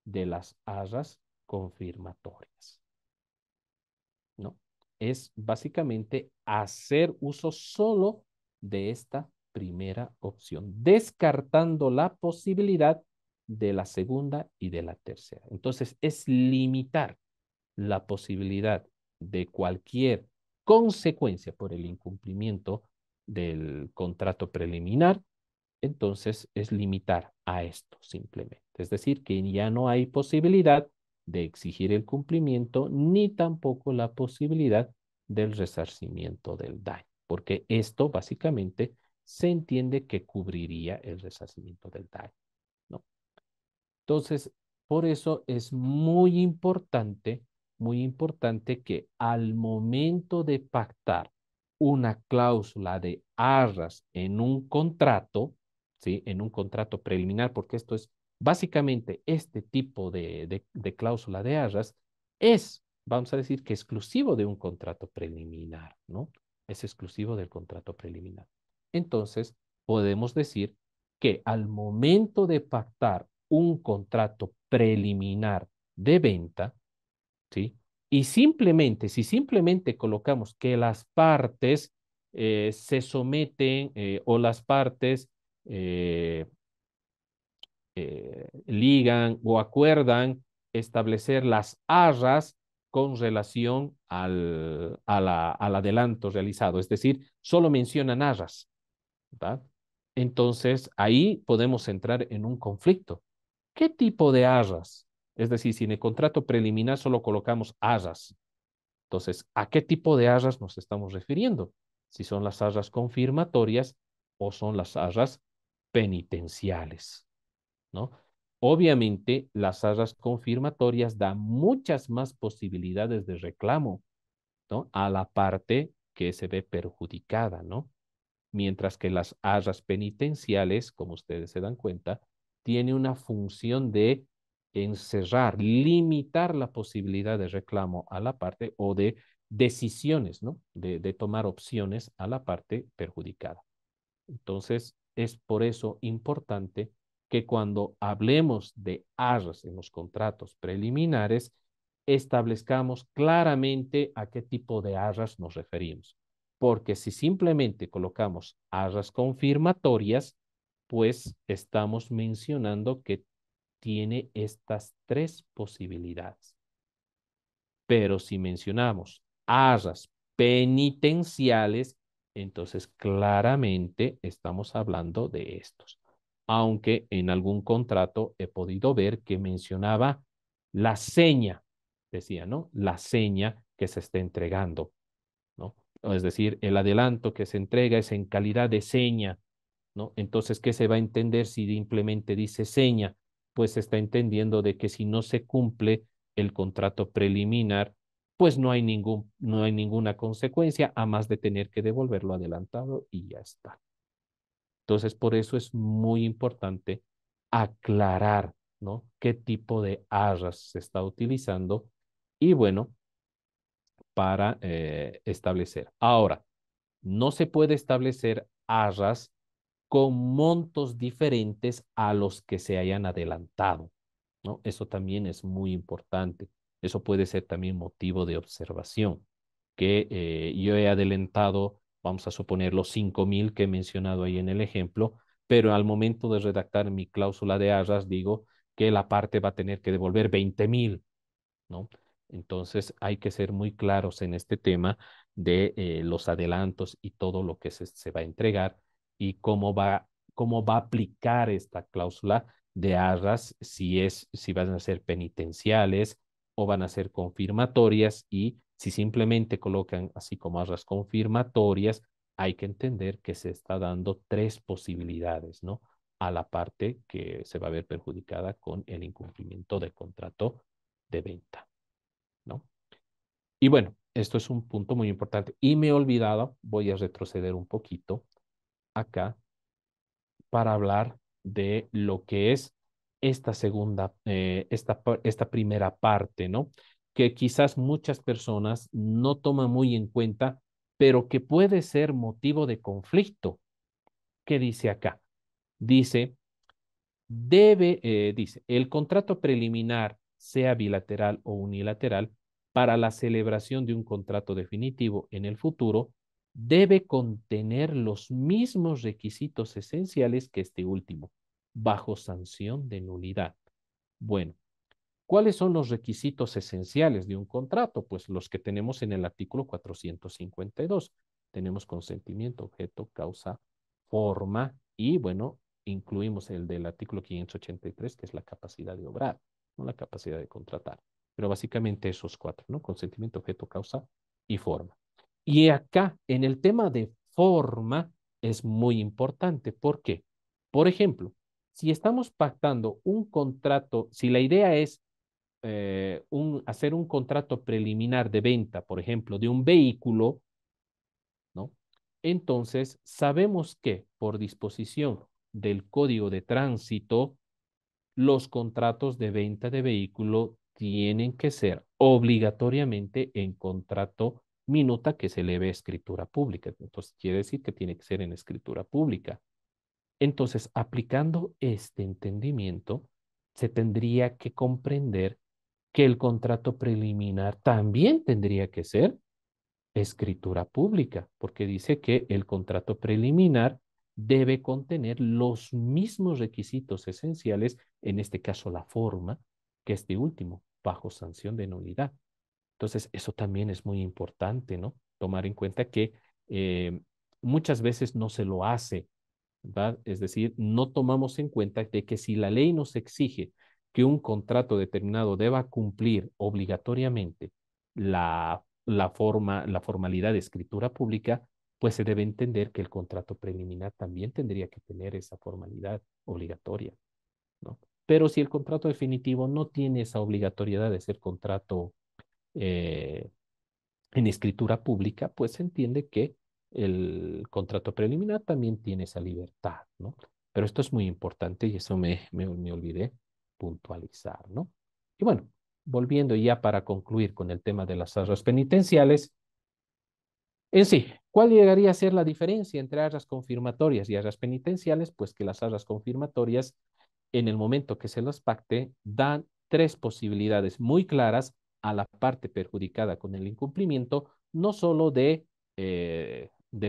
de las arras confirmatorias, ¿no? Es básicamente hacer uso solo de esta primera opción, descartando la posibilidad de la segunda y de la tercera. Entonces, es limitar la posibilidad de cualquier consecuencia por el incumplimiento del contrato preliminar, entonces es limitar a esto simplemente. Es decir, que ya no hay posibilidad de exigir el cumplimiento ni tampoco la posibilidad del resarcimiento del daño, porque esto básicamente se entiende que cubriría el resarcimiento del daño, ¿no? Entonces, por eso es muy importante que al momento de pactar una cláusula de arras en un contrato, ¿sí? En un contrato preliminar, porque esto es básicamente este tipo de cláusula de arras, es, vamos a decir que exclusivo de un contrato preliminar, ¿no? Es exclusivo del contrato preliminar. Entonces, podemos decir que al momento de pactar un contrato preliminar de venta, ¿sí? Y simplemente, si simplemente colocamos que las partes se someten o las partes eh, ligan o acuerdan establecer las arras con relación al adelanto realizado, es decir, solo mencionan arras, ¿verdad? Entonces, ahí podemos entrar en un conflicto. ¿Qué tipo de arras? Es decir, si en el contrato preliminar solo colocamos arras, entonces, ¿a qué tipo de arras nos estamos refiriendo? Si son las arras confirmatorias o son las arras penitenciales, ¿no? Obviamente, las arras confirmatorias dan muchas más posibilidades de reclamo, ¿no? A la parte que se ve perjudicada, ¿no? Mientras que las arras penitenciales, como ustedes se dan cuenta, tiene una función de encerrar, limitar la posibilidad de reclamo a la parte o de decisiones, ¿no? De tomar opciones a la parte perjudicada. Entonces, es por eso importante que cuando hablemos de arras en los contratos preliminares, establezcamos claramente a qué tipo de arras nos referimos. Porque si simplemente colocamos arras confirmatorias, pues estamos mencionando que tiene estas tres posibilidades. Pero si mencionamos arras penitenciales, entonces claramente estamos hablando de estos. Aunque en algún contrato he podido ver que mencionaba la seña, decía, ¿no? La seña que se está entregando, ¿no? Es decir, el adelanto que se entrega es en calidad de seña, ¿no? Entonces, ¿qué se va a entender si simplemente dice seña? Pues se está entendiendo de que si no se cumple el contrato preliminar, pues no hay ninguna consecuencia a más de tener que devolverlo adelantado y ya está. Entonces, por eso es muy importante aclarar, ¿no? ¿Qué tipo de arras se está utilizando? Y bueno, para establecer. Ahora, no se puede establecer arras con montos diferentes a los que se hayan adelantado, ¿no? Eso también es muy importante. Eso puede ser también motivo de observación, que yo he adelantado, vamos a suponer, los 5.000 que he mencionado ahí en el ejemplo, pero al momento de redactar mi cláusula de arras digo que la parte va a tener que devolver 20.000, ¿no? Entonces hay que ser muy claros en este tema de los adelantos y todo lo que se va a entregar y cómo va a aplicar esta cláusula de arras, si van a ser penitenciales o van a ser confirmatorias y si simplemente colocan así como arras confirmatorias, hay que entender que se está dando tres posibilidades, ¿no? A la parte que se va a ver perjudicada con el incumplimiento del contrato de venta, ¿no? Y bueno, esto es un punto muy importante. Y me he olvidado, voy a retroceder un poquito acá para hablar de lo que es esta esta primera parte, ¿no? Que quizás muchas personas no toman muy en cuenta, pero que puede ser motivo de conflicto. ¿Qué dice acá? Dice, dice, el contrato preliminar, sea bilateral o unilateral, para la celebración de un contrato definitivo en el futuro, debe contener los mismos requisitos esenciales que este último, bajo sanción de nulidad. Bueno, ¿cuáles son los requisitos esenciales de un contrato? Pues los que tenemos en el artículo 452. Tenemos consentimiento, objeto, causa, forma y, bueno, incluimos el del artículo 583, que es la capacidad de obrar, no la capacidad de contratar. Pero básicamente esos cuatro, ¿no? Consentimiento, objeto, causa y forma. Y acá, en el tema de forma, es muy importante. ¿Por qué? Por ejemplo, Si estamos pactando un contrato, si la idea es hacer un contrato preliminar de venta, por ejemplo, de un vehículo, ¿no? Entonces, sabemos que por disposición del Código de Tránsito, los contratos de venta de vehículo tienen que ser obligatoriamente en contrato minuta que se eleve a escritura pública. Entonces, quiere decir que tiene que ser en escritura pública. Entonces, aplicando este entendimiento, se tendría que comprender que el contrato preliminar también tendría que ser escritura pública, porque dice que el contrato preliminar debe contener los mismos requisitos esenciales, en este caso la forma, que este último, bajo sanción de nulidad. Entonces, eso también es muy importante, ¿no? Tomar en cuenta que eh, muchas veces no se lo hace, ¿verdad? Es decir, no tomamos en cuenta de que si la ley nos exige que un contrato determinado deba cumplir obligatoriamente la formalidad de escritura pública, pues se debe entender que el contrato preliminar también tendría que tener esa formalidad obligatoria, ¿no? Pero si el contrato definitivo no tiene esa obligatoriedad de ser contrato eh, en escritura pública, pues se entiende que el contrato preliminar también tiene esa libertad, ¿no? Pero esto es muy importante y eso me olvidé puntualizar, ¿no? Y bueno, volviendo ya para concluir con el tema de las arras penitenciales, en sí, ¿cuál llegaría a ser la diferencia entre arras confirmatorias y arras penitenciales? Pues que las arras confirmatorias en el momento que se los pacte, dan tres posibilidades muy claras a la parte perjudicada con el incumplimiento, no solo de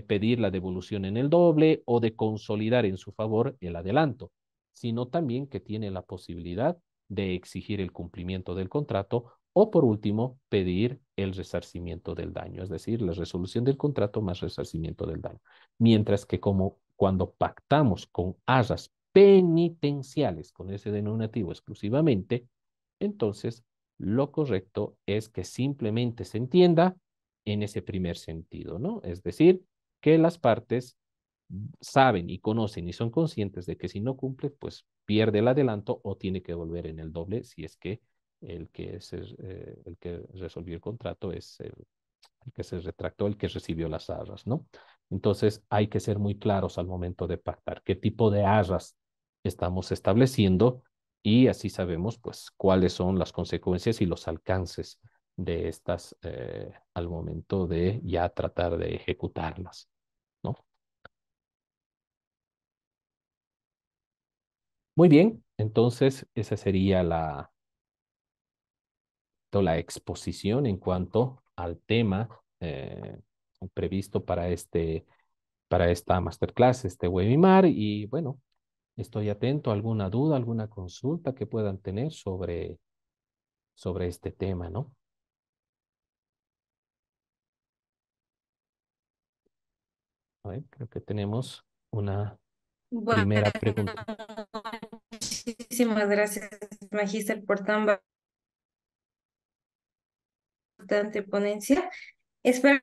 pedir la devolución en el doble o de consolidar en su favor el adelanto, sino también que tiene la posibilidad de exigir el cumplimiento del contrato o, por último, pedir el resarcimiento del daño, es decir, la resolución del contrato más resarcimiento del daño. Mientras que como cuando pactamos con arras penitenciales con ese denominativo exclusivamente, entonces lo correcto es que simplemente se entienda en ese primer sentido, ¿no? Es decir, que las partes saben y conocen y son conscientes de que si no cumple, pues pierde el adelanto o tiene que volver en el doble si es que el que resolvió el contrato es el que se retractó, el que recibió las arras, ¿no? Entonces hay que ser muy claros al momento de pactar qué tipo de arras estamos estableciendo y así sabemos pues cuáles son las consecuencias y los alcances de estas al momento de ya tratar de ejecutarlas, ¿no? Muy bien, entonces esa sería la exposición en cuanto al tema previsto para esta masterclass, este webinar. Y bueno, estoy atento a alguna duda, alguna consulta que puedan tener sobre este tema, ¿no? A ver, creo que tenemos una Bueno, primera pregunta. muchísimas gracias, Magíster, por tan bastante ponencia. Espero.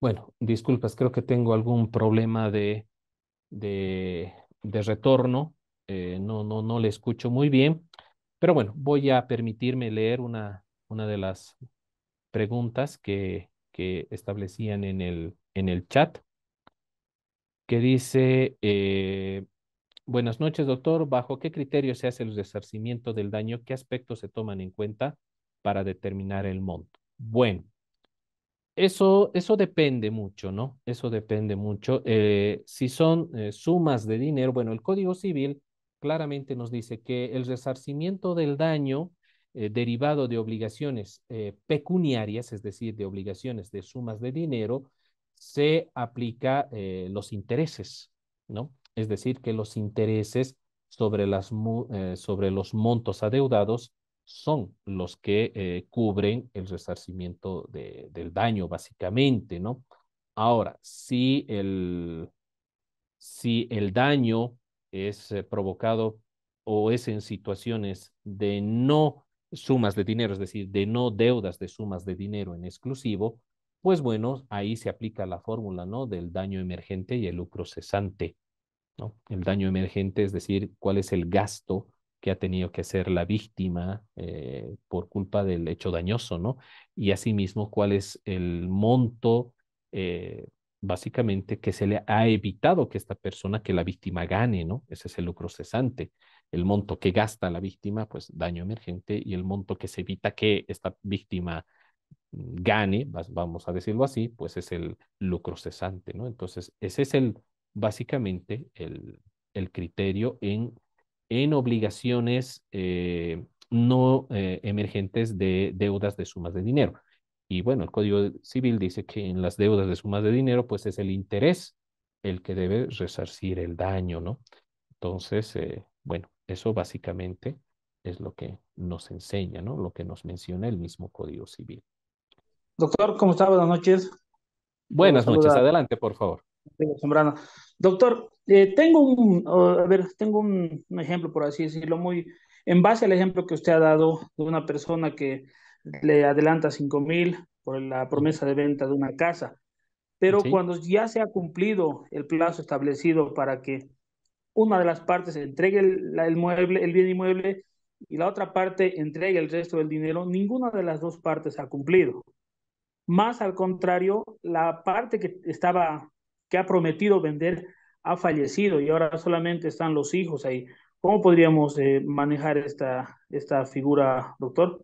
Bueno, disculpas, creo que tengo algún problema de retorno. No le escucho muy bien, pero bueno, voy a permitirme leer una de las preguntas que establecían en el chat, que dice, buenas noches, doctor. ¿Bajo qué criterio se hace el resarcimiento del daño? ¿Qué aspectos se toman en cuenta para determinar el monto? Bueno, eso depende mucho, ¿no? Eso depende mucho. Si son sumas de dinero, bueno, el Código Civil claramente nos dice que el resarcimiento del daño derivado de obligaciones pecuniarias, es decir, de obligaciones de sumas de dinero, se aplica los intereses, ¿no? Es decir, que los intereses sobre los montos adeudados son los que cubren el resarcimiento del daño, básicamente, ¿no? Ahora, si el daño es provocado o es en situaciones de no sumas de dinero, es decir, de no deudas de sumas de dinero en exclusivo, Pues bueno, ahí se aplica la fórmula, ¿no? Del daño emergente y el lucro cesante, ¿no? El daño emergente, es decir, cuál es el gasto que ha tenido que hacer la víctima por culpa del hecho dañoso, ¿no? Y asimismo, cuál es el monto, eh, básicamente, que se le ha evitado que esta persona, que la víctima gane, ¿no? Ese es el lucro cesante. El monto que gasta la víctima, pues daño emergente, y el monto que se evita que esta víctima gane, vamos a decirlo así, pues es el lucro cesante, ¿no? Entonces, ese es básicamente el criterio en obligaciones no emergentes de deudas de sumas de dinero. Y bueno, el Código Civil dice que en las deudas de sumas de dinero, pues es el interés el que debe resarcir el daño, ¿no? Entonces, bueno, eso básicamente es lo que nos enseña, ¿no? Lo que nos menciona el mismo Código Civil. Doctor, ¿cómo está? Buenas noches. Lo Buenas noches, saluda adelante, por favor. Diego Zambrano. Doctor, tengo un ejemplo, por así decirlo, en base al ejemplo que usted ha dado de una persona que le adelanta 5.000 por la Ujú. promesa de venta de una casa, pero Sí. cuando ya se ha cumplido el plazo establecido para que una de las partes entregue el mueble, el bien inmueble, y la otra parte entregue el resto del dinero, ninguna de las dos partes ha cumplido. Más al contrario, la parte que ha prometido vender ha fallecido y ahora solamente están los hijos ahí. ¿Cómo podríamos manejar esta figura, doctor?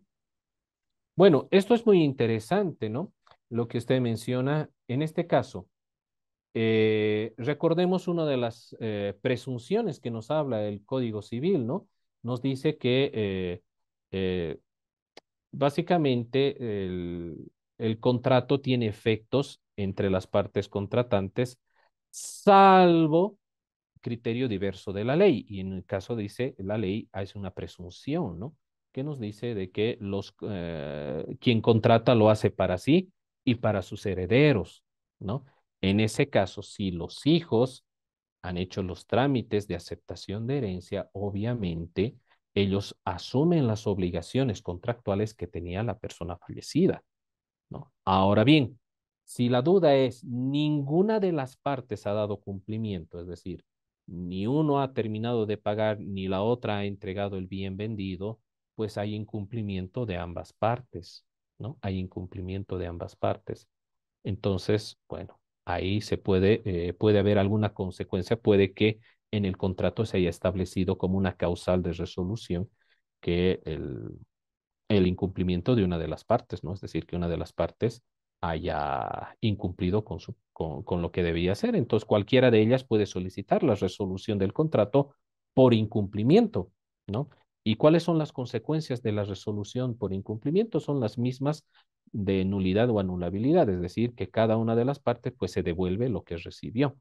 Bueno, esto es muy interesante, ¿no? Lo que usted menciona. En este caso, recordemos una de las presunciones que nos habla el Código Civil, ¿no? Nos dice que eh, básicamente el contrato tiene efectos entre las partes contratantes, salvo criterio diverso de la ley. Y en el caso dice, la ley hace una presunción, ¿no? Que nos dice de que quien contrata lo hace para sí y para sus herederos, ¿no? En ese caso, si los hijos han hecho los trámites de aceptación de herencia, obviamente ellos asumen las obligaciones contractuales que tenía la persona fallecida, ¿no? Ahora bien, si la duda es ninguna de las partes ha dado cumplimiento, es decir, ni uno ha terminado de pagar ni la otra ha entregado el bien vendido, pues hay incumplimiento de ambas partes, ¿no? Hay incumplimiento de ambas partes. Entonces, bueno, ahí puede haber alguna consecuencia, puede que en el contrato se haya establecido como una causal de resolución que el incumplimiento de una de las partes, ¿no? Es decir, que una de las partes haya incumplido con lo que debía hacer. Entonces, cualquiera de ellas puede solicitar la resolución del contrato por incumplimiento, ¿no? ¿Y cuáles son las consecuencias de la resolución por incumplimiento? Son las mismas de nulidad o anulabilidad, es decir, que cada una de las partes pues se devuelve lo que recibió,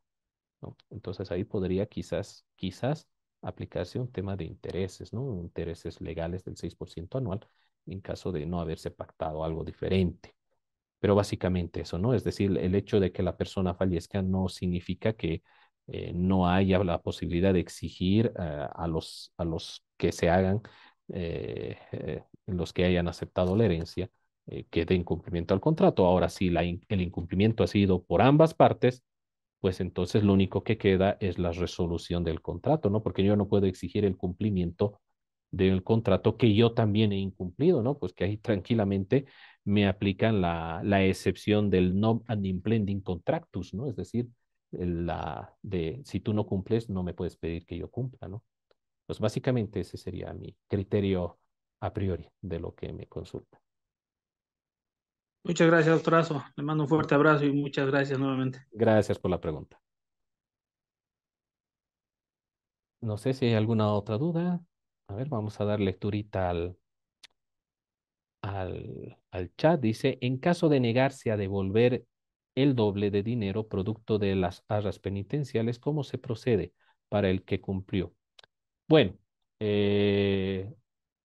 ¿no? Entonces ahí podría quizás aplicarse un tema de intereses, ¿no? Intereses legales del 6% anual en caso de no haberse pactado algo diferente. Pero básicamente eso, ¿no? Es decir, el hecho de que la persona fallezca no significa que no haya la posibilidad de exigir a los que se hagan, los que hayan aceptado la herencia, que den cumplimiento al contrato. Ahora, si el incumplimiento ha sido por ambas partes, pues entonces lo único que queda es la resolución del contrato, ¿no? Porque yo no puedo exigir el cumplimiento del contrato que yo también he incumplido, ¿no? Pues que ahí tranquilamente me aplican la excepción del non and implendi contractus, ¿no? Es decir, la de si tú no cumples, no me puedes pedir que yo cumpla, ¿no? Pues básicamente ese sería mi criterio a priori de lo que me consulta. Muchas gracias, doctorazo. Le mando un fuerte abrazo y muchas gracias nuevamente. Gracias por la pregunta. No sé si hay alguna otra duda. A ver, vamos a dar lecturita al chat. Dice, en caso de negarse a devolver el doble de dinero producto de las arras penitenciales, ¿cómo se procede para el que cumplió? Bueno, eh,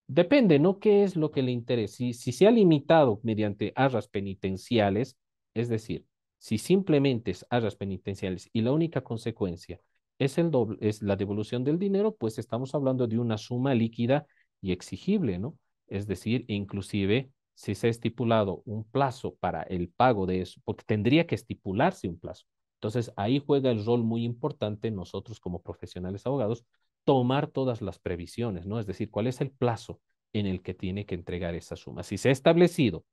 depende, ¿no? ¿Qué es lo que le interesa? Si se ha limitado mediante arras penitenciales, es decir, si simplemente es arras penitenciales y la única consecuencia es es la devolución del dinero, pues estamos hablando de una suma líquida y exigible, ¿no? Es decir, inclusive si se ha estipulado un plazo para el pago de eso, porque tendría que estipularse un plazo. Entonces, ahí juega el rol muy importante nosotros como profesionales abogados, tomar todas las previsiones, ¿no? Es decir, cuál es el plazo en el que tiene que entregar esa suma. Si se ha establecido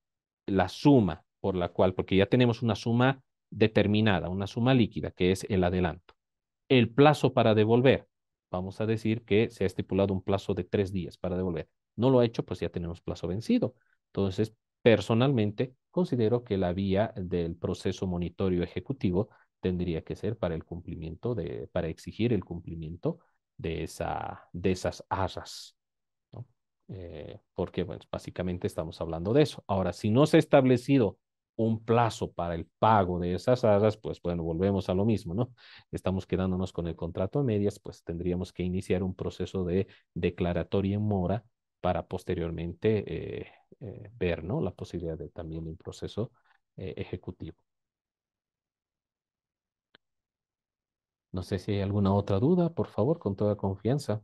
la suma por la cual, porque ya tenemos una suma determinada, una suma líquida, que es el adelanto. El plazo para devolver, vamos a decir que se ha estipulado un plazo de 3 días para devolver. No lo ha hecho, pues ya tenemos plazo vencido. Entonces, personalmente, considero que la vía del proceso monitorio ejecutivo tendría que ser para el cumplimiento para exigir el cumplimiento de esas arras, ¿no? Porque, bueno, básicamente estamos hablando de eso. Ahora, si no se ha establecido un plazo para el pago de esas arras, pues bueno, volvemos a lo mismo, ¿no? Estamos quedándonos con el contrato a medias, pues tendríamos que iniciar un proceso de declaratoria en mora para posteriormente ver, ¿no? La posibilidad de también un proceso ejecutivo. No sé si hay alguna otra duda, por favor, con toda confianza.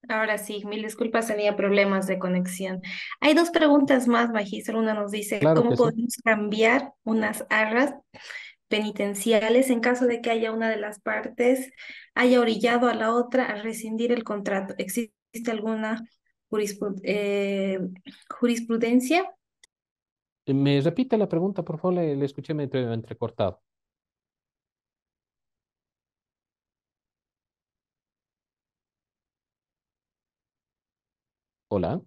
Ahora sí, mil disculpas, tenía problemas de conexión. Hay dos preguntas más, magíster. Una nos dice, Claro ¿cómo que sí. podemos cambiar unas arras penitenciales en caso de que haya una de las partes haya orillado a la otra a rescindir el contrato? ¿Existe alguna jurisprudencia? ¿Me repite la pregunta, por favor? Le escuché entrecortado. Hola.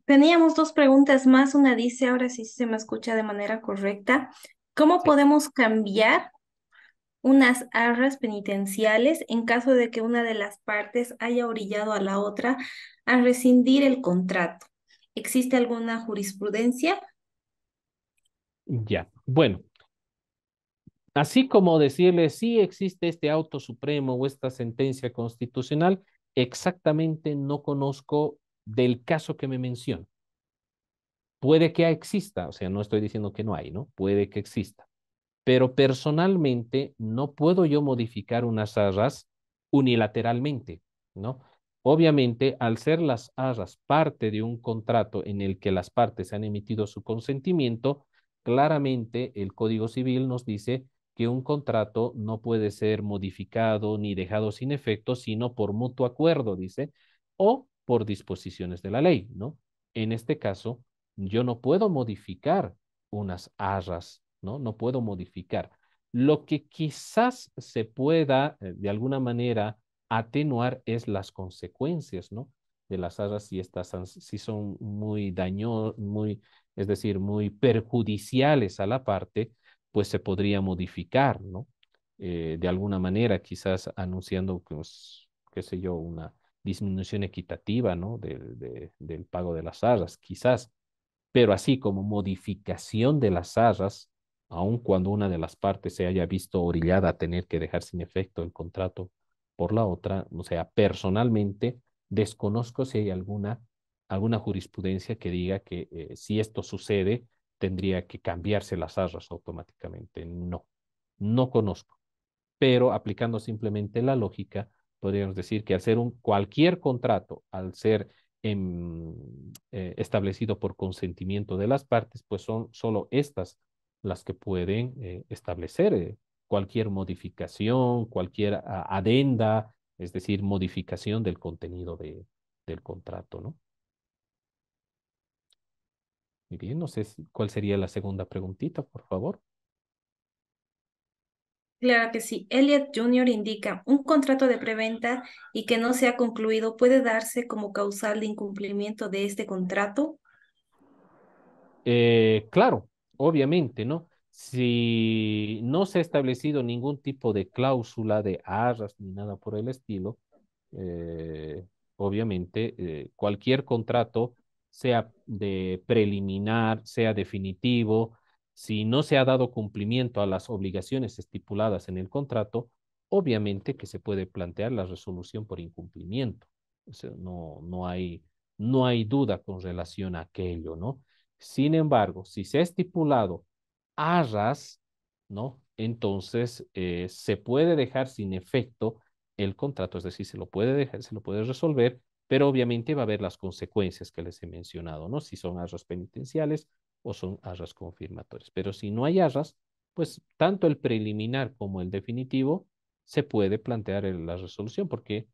Teníamos dos preguntas más. Una dice, ahora sí se me escucha de manera correcta, ¿cómo Sí. podemos cambiar unas arras penitenciales en caso de que una de las partes haya orillado a la otra a rescindir el contrato? ¿Existe alguna jurisprudencia? Ya. Bueno, así como decirle sí existe este auto supremo o esta sentencia constitucional, exactamente no conozco del caso que me menciona. Puede que exista, o sea, no estoy diciendo que no hay, ¿no? Puede que exista. Pero personalmente no puedo yo modificar unas arras unilateralmente, ¿no? Obviamente, al ser las arras parte de un contrato en el que las partes han emitido su consentimiento, claramente el Código Civil nos dice que un contrato no puede ser modificado ni dejado sin efecto, sino por mutuo acuerdo, dice, o por disposiciones de la ley, ¿no? En este caso, yo no puedo modificar unas arras, ¿no? No puedo modificar. Lo que quizás se pueda, de alguna manera, atenuar es las consecuencias, ¿no? De las arras si estas si son muy es decir, muy perjudiciales a la parte, pues se podría modificar, ¿no? De alguna manera, quizás anunciando, pues, qué sé yo, una disminución equitativa, ¿no? Del pago de las arras, quizás, pero así como modificación de las arras, aun cuando una de las partes se haya visto orillada a tener que dejar sin efecto el contrato por la otra, o sea, personalmente desconozco si hay alguna jurisprudencia que diga que si esto sucede, tendría que cambiarse las arras automáticamente. No, no conozco, pero aplicando simplemente la lógica, podríamos decir que al ser cualquier contrato, al ser establecido por consentimiento de las partes, pues son solo estas las que pueden establecer cualquier modificación, cualquier adenda, es decir, modificación del contenido del contrato, ¿no? Muy bien, no sé cuál sería la segunda preguntita, por favor. Claro que sí. Elliot Jr. indica, un contrato de preventa y que no se ha concluido puede darse como causal de incumplimiento de este contrato. Claro, obviamente, ¿no? Si no se ha establecido ningún tipo de cláusula de arras ni nada por el estilo, obviamente cualquier contrato, sea de preliminar, sea definitivo, si no se ha dado cumplimiento a las obligaciones estipuladas en el contrato, obviamente que se puede plantear la resolución por incumplimiento. O sea, no hay duda con relación a aquello, ¿no? Sin embargo, si se ha estipulado arras, ¿no? Entonces se puede dejar sin efecto el contrato, es decir, se lo puede dejar, se lo puede resolver, pero obviamente va a haber las consecuencias que les he mencionado, ¿no? Si son arras penitenciales o son arras confirmatorias. Pero si no hay arras, pues tanto el preliminar como el definitivo se puede plantear en la resolución, porque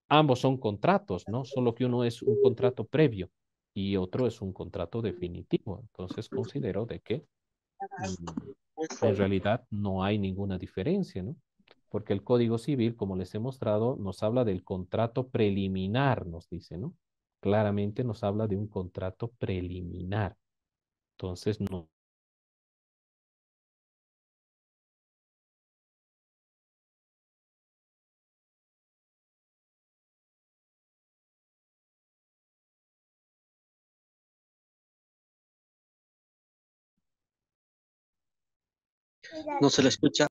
ambos son contratos, ¿no? Solo que uno es un contrato previo y otro es un contrato definitivo. Entonces considero de que en realidad no hay ninguna diferencia, ¿no? Porque el Código Civil, como les he mostrado, nos habla del contrato preliminar, nos dice, ¿no? Claramente nos habla de un contrato preliminar. Entonces, no. No se le escucha.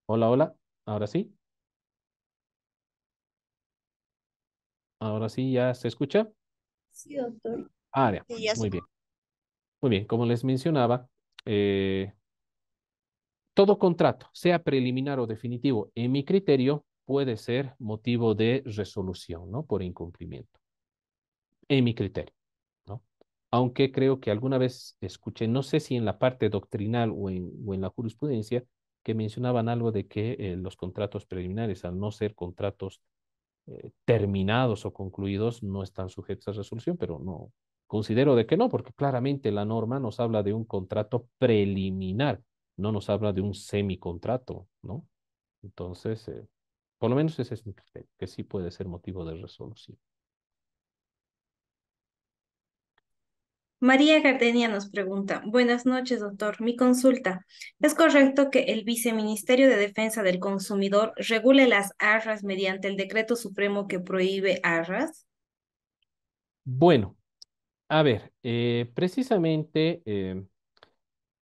Hola, hola. Ahora sí. Ahora sí, ya se escucha. Sí, doctor. Ah, ya. Sí, ya se- Muy bien. Muy bien. Como les mencionaba, todo contrato, sea preliminar o definitivo, en mi criterio, puede ser motivo de resolución, ¿no? Por incumplimiento. En mi criterio, ¿no? Aunque creo que alguna vez escuché, no sé si en la parte doctrinal o en la jurisprudencia, que mencionaban algo de que los contratos preliminares, al no ser contratos terminados o concluidos, no están sujetos a resolución, pero no, considero de que no, porque claramente la norma nos habla de un contrato preliminar, no nos habla de un semicontrato, ¿no? Entonces, por lo menos ese es mi criterio, que sí puede ser motivo de resolución. María Gardenia nos pregunta, buenas noches, doctor. Mi consulta, ¿es correcto que el Viceministerio de Defensa del Consumidor regule las arras mediante el decreto supremo que prohíbe arras? Bueno, a ver, precisamente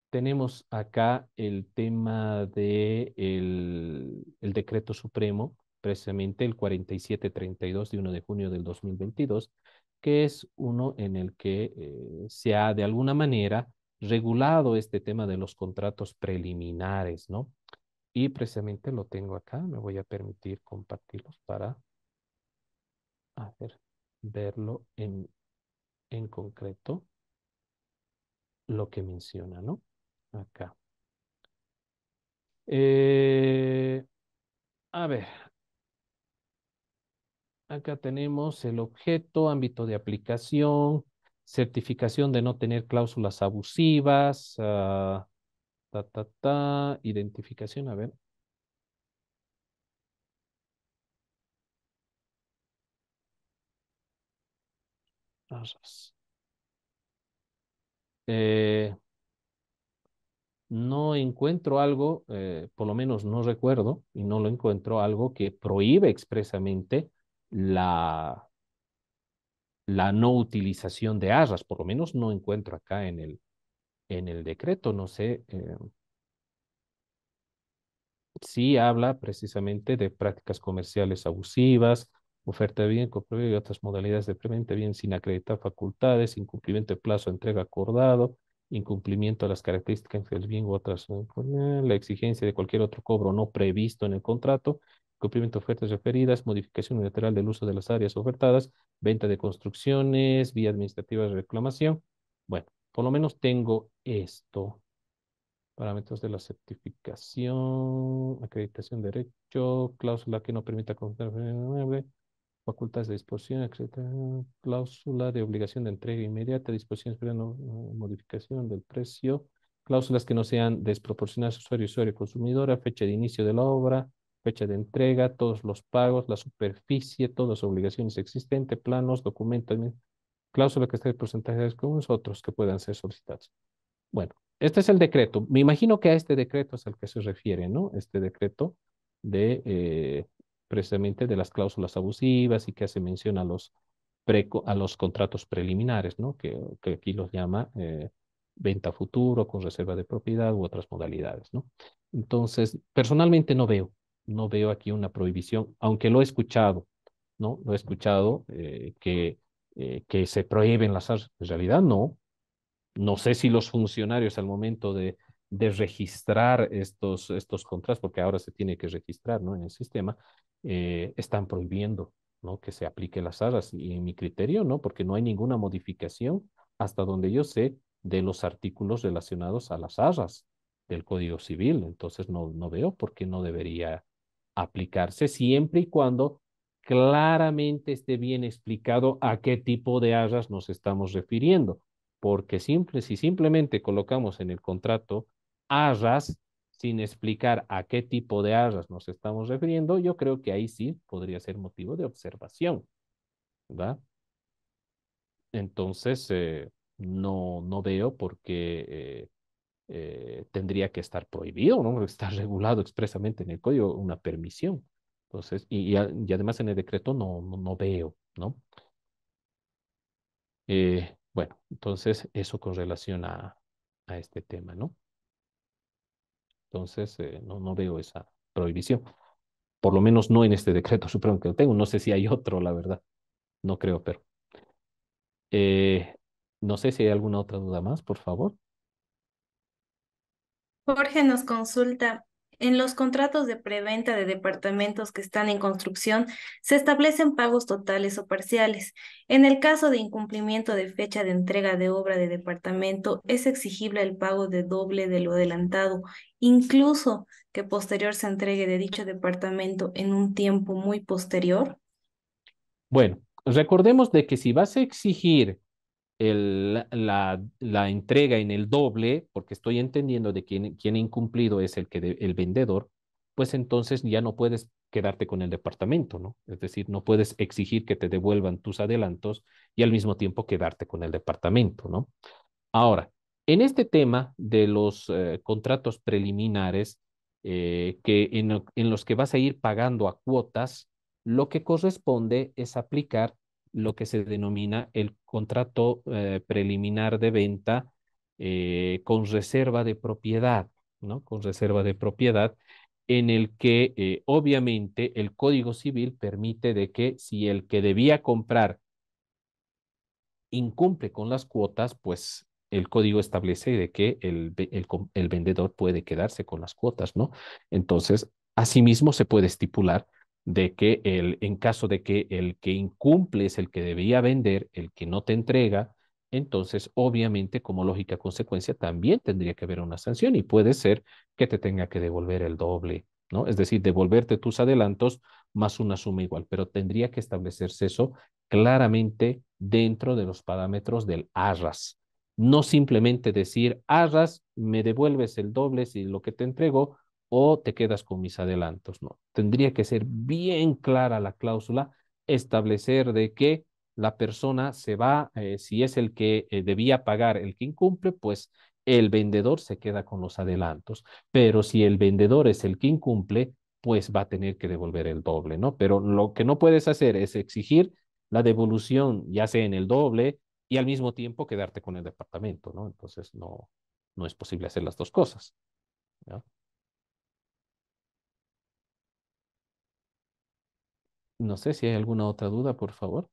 tenemos acá el tema de el decreto supremo, precisamente el 4732 de 1 de junio del 2022, que es uno en el que se ha de alguna manera regulado este tema de los contratos preliminares, ¿no? Y precisamente lo tengo acá, me voy a permitir compartirlos para, a ver, verlo en concreto, lo que menciona, ¿no? Acá. Eh, a ver, acá tenemos el objeto, ámbito de aplicación, certificación de no tener cláusulas abusivas, identificación, a ver. Arras. Eh, no encuentro algo, por lo menos no recuerdo, y no lo encuentro algo que prohíbe expresamente la no utilización de arras, por lo menos no encuentro acá en el decreto, no sé. Sí habla precisamente de prácticas comerciales abusivas, oferta de bien, compra y otras modalidades de preventa bien sin acreditar facultades, incumplimiento de plazo de entrega acordado, incumplimiento de las características del bien u otras, la exigencia de cualquier otro cobro no previsto en el contrato, cumplimiento de ofertas referidas, modificación unilateral del uso de las áreas ofertadas, venta de construcciones, vía administrativa de reclamación. Bueno, por lo menos tengo esto. Parámetros de la certificación, acreditación de derecho, cláusula que no permita contar facultades de disposición, etcétera, cláusula de obligación de entrega inmediata, disposiciones para modificación del precio, cláusulas que no sean desproporcionadas usuario, usuario, consumidora, fecha de inicio de la obra, fecha de entrega, todos los pagos, la superficie, todas las obligaciones existentes, planos, documentos, cláusula que esté de porcentajes comunes, otros que puedan ser solicitados. Bueno, este es el decreto. Me imagino que a este decreto es al que se refiere, ¿no? Este decreto de precisamente de las cláusulas abusivas y que hace mención a a los contratos preliminares, ¿no? Que aquí los llama venta a futuro con reserva de propiedad u otras modalidades, ¿no? Entonces, personalmente no veo aquí una prohibición, aunque lo he escuchado, ¿no? Lo he escuchado que se prohíben las arras. En realidad no. No sé si los funcionarios al momento de registrar estos contratos, porque ahora se tiene que registrar, ¿no? En el sistema, están prohibiendo, ¿no? Que se aplique las arras. Y en mi criterio, ¿no? Porque no hay ninguna modificación, hasta donde yo sé, de los artículos relacionados a las arras del Código Civil. Entonces, no veo por qué no debería aplicarse siempre y cuando claramente esté bien explicado a qué tipo de arras nos estamos refiriendo. Porque si simplemente colocamos en el contrato arras sin explicar a qué tipo de arras nos estamos refiriendo, yo creo que ahí sí podría ser motivo de observación, ¿verdad? Entonces, no veo por qué tendría que estar prohibido, ¿no? Está regulado expresamente en el código una permisión. Entonces, y además en el decreto no veo, ¿no? Bueno, entonces eso con relación a este tema, ¿no? Entonces, no veo esa prohibición. Por lo menos no en este decreto supremo que lo tengo. No sé si hay otro, la verdad. No creo, pero eh, no sé si hay alguna otra duda más, por favor. Jorge nos consulta, en los contratos de preventa de departamentos que están en construcción, se establecen pagos totales o parciales. En el caso de incumplimiento de fecha de entrega de obra de departamento, es exigible el pago de doble de lo adelantado, incluso que posterior se entregue de dicho departamento en un tiempo muy posterior. Bueno, recordemos de que si vas a exigir la entrega en el doble, porque estoy entendiendo de quien ha incumplido es el vendedor, pues entonces ya no puedes quedarte con el departamento, ¿no? Es decir, no puedes exigir que te devuelvan tus adelantos y al mismo tiempo quedarte con el departamento, ¿no? Ahora, en este tema de los contratos preliminares en los que vas a ir pagando a cuotas, lo que corresponde es aplicar lo que se denomina el contrato preliminar de venta con reserva de propiedad, ¿no? Con reserva de propiedad, en el que obviamente el Código Civil permite de que si el que debía comprar incumple con las cuotas, pues el código establece de que el vendedor puede quedarse con las cuotas, ¿no? Entonces, asimismo se puede estipular de que en caso de que el que incumple es el que debía vender, el que no te entrega, entonces obviamente como lógica consecuencia también tendría que haber una sanción y puede ser que te tenga que devolver el doble, ¿no? Es decir, devolverte tus adelantos más una suma igual, pero tendría que establecerse eso claramente dentro de los parámetros del arras. No simplemente decir, arras, me devuelves el doble si lo que te entrego o te quedas con mis adelantos. No, tendría que ser bien clara la cláusula, establecer de que la persona se va, si es el que debía pagar el que incumple, pues el vendedor se queda con los adelantos. Pero si el vendedor es el que incumple, pues va a tener que devolver el doble, ¿no? Pero lo que no puedes hacer es exigir la devolución, ya sea en el doble, y al mismo tiempo quedarte con el departamento, ¿no? Entonces no es posible hacer las dos cosas, ¿no? No sé si hay alguna otra duda, por favor.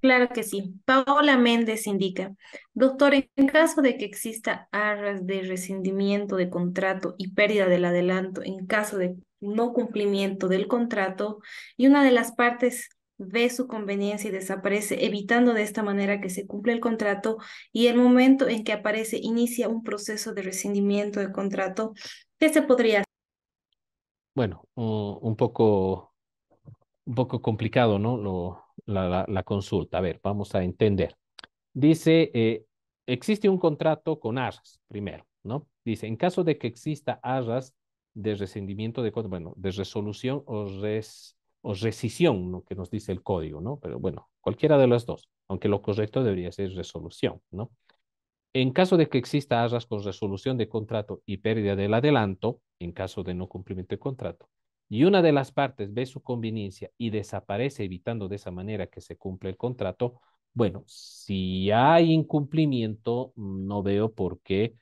Claro que sí. Paola Méndez indica, doctor, en caso de que exista arras de rescindimiento de contrato y pérdida del adelanto en caso de no cumplimiento del contrato y una de las partes ve su conveniencia y desaparece, evitando de esta manera que se cumpla el contrato y el momento en que aparece inicia un proceso de rescindimiento de contrato, ¿qué se podría hacer? Bueno, un poco complicado, ¿no? La consulta. A ver, vamos a entender. Dice, existe un contrato con arras, primero, ¿no? Dice, en caso de que exista arras de rescindimiento de, bueno, de resolución o rescisión, ¿no? Que nos dice el código, ¿no? Pero bueno, cualquiera de las dos, aunque lo correcto debería ser resolución, ¿no? En caso de que exista arras con resolución de contrato y pérdida del adelanto, en caso de no cumplimiento de contrato, y una de las partes ve su conveniencia y desaparece evitando de esa manera que se cumpla el contrato, bueno, si hay incumplimiento, no veo por qué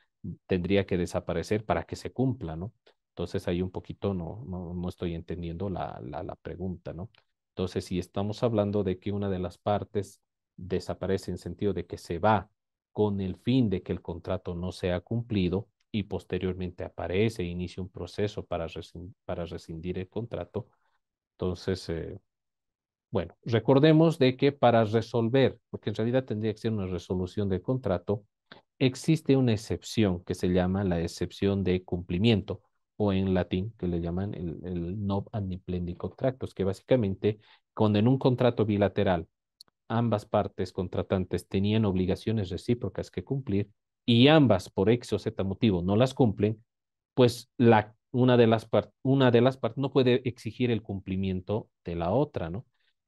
tendría que desaparecer para que se cumpla, ¿no? Entonces ahí un poquito no estoy entendiendo la pregunta, ¿no? Entonces, si estamos hablando de que una de las partes desaparece en sentido de que se va con el fin de que el contrato no sea cumplido y posteriormente aparece e inicia un proceso para rescindir el contrato. Entonces, bueno, recordemos de que para resolver, porque en realidad tendría que ser una resolución del contrato, existe una excepción que se llama la excepción de cumplimiento, o en latín que le llaman el non admittendum contractus, que básicamente cuando en un contrato bilateral ambas partes contratantes tenían obligaciones recíprocas que cumplir y ambas por X o Z motivo no las cumplen, pues una de las partes no puede exigir el cumplimiento de la otra, ¿no?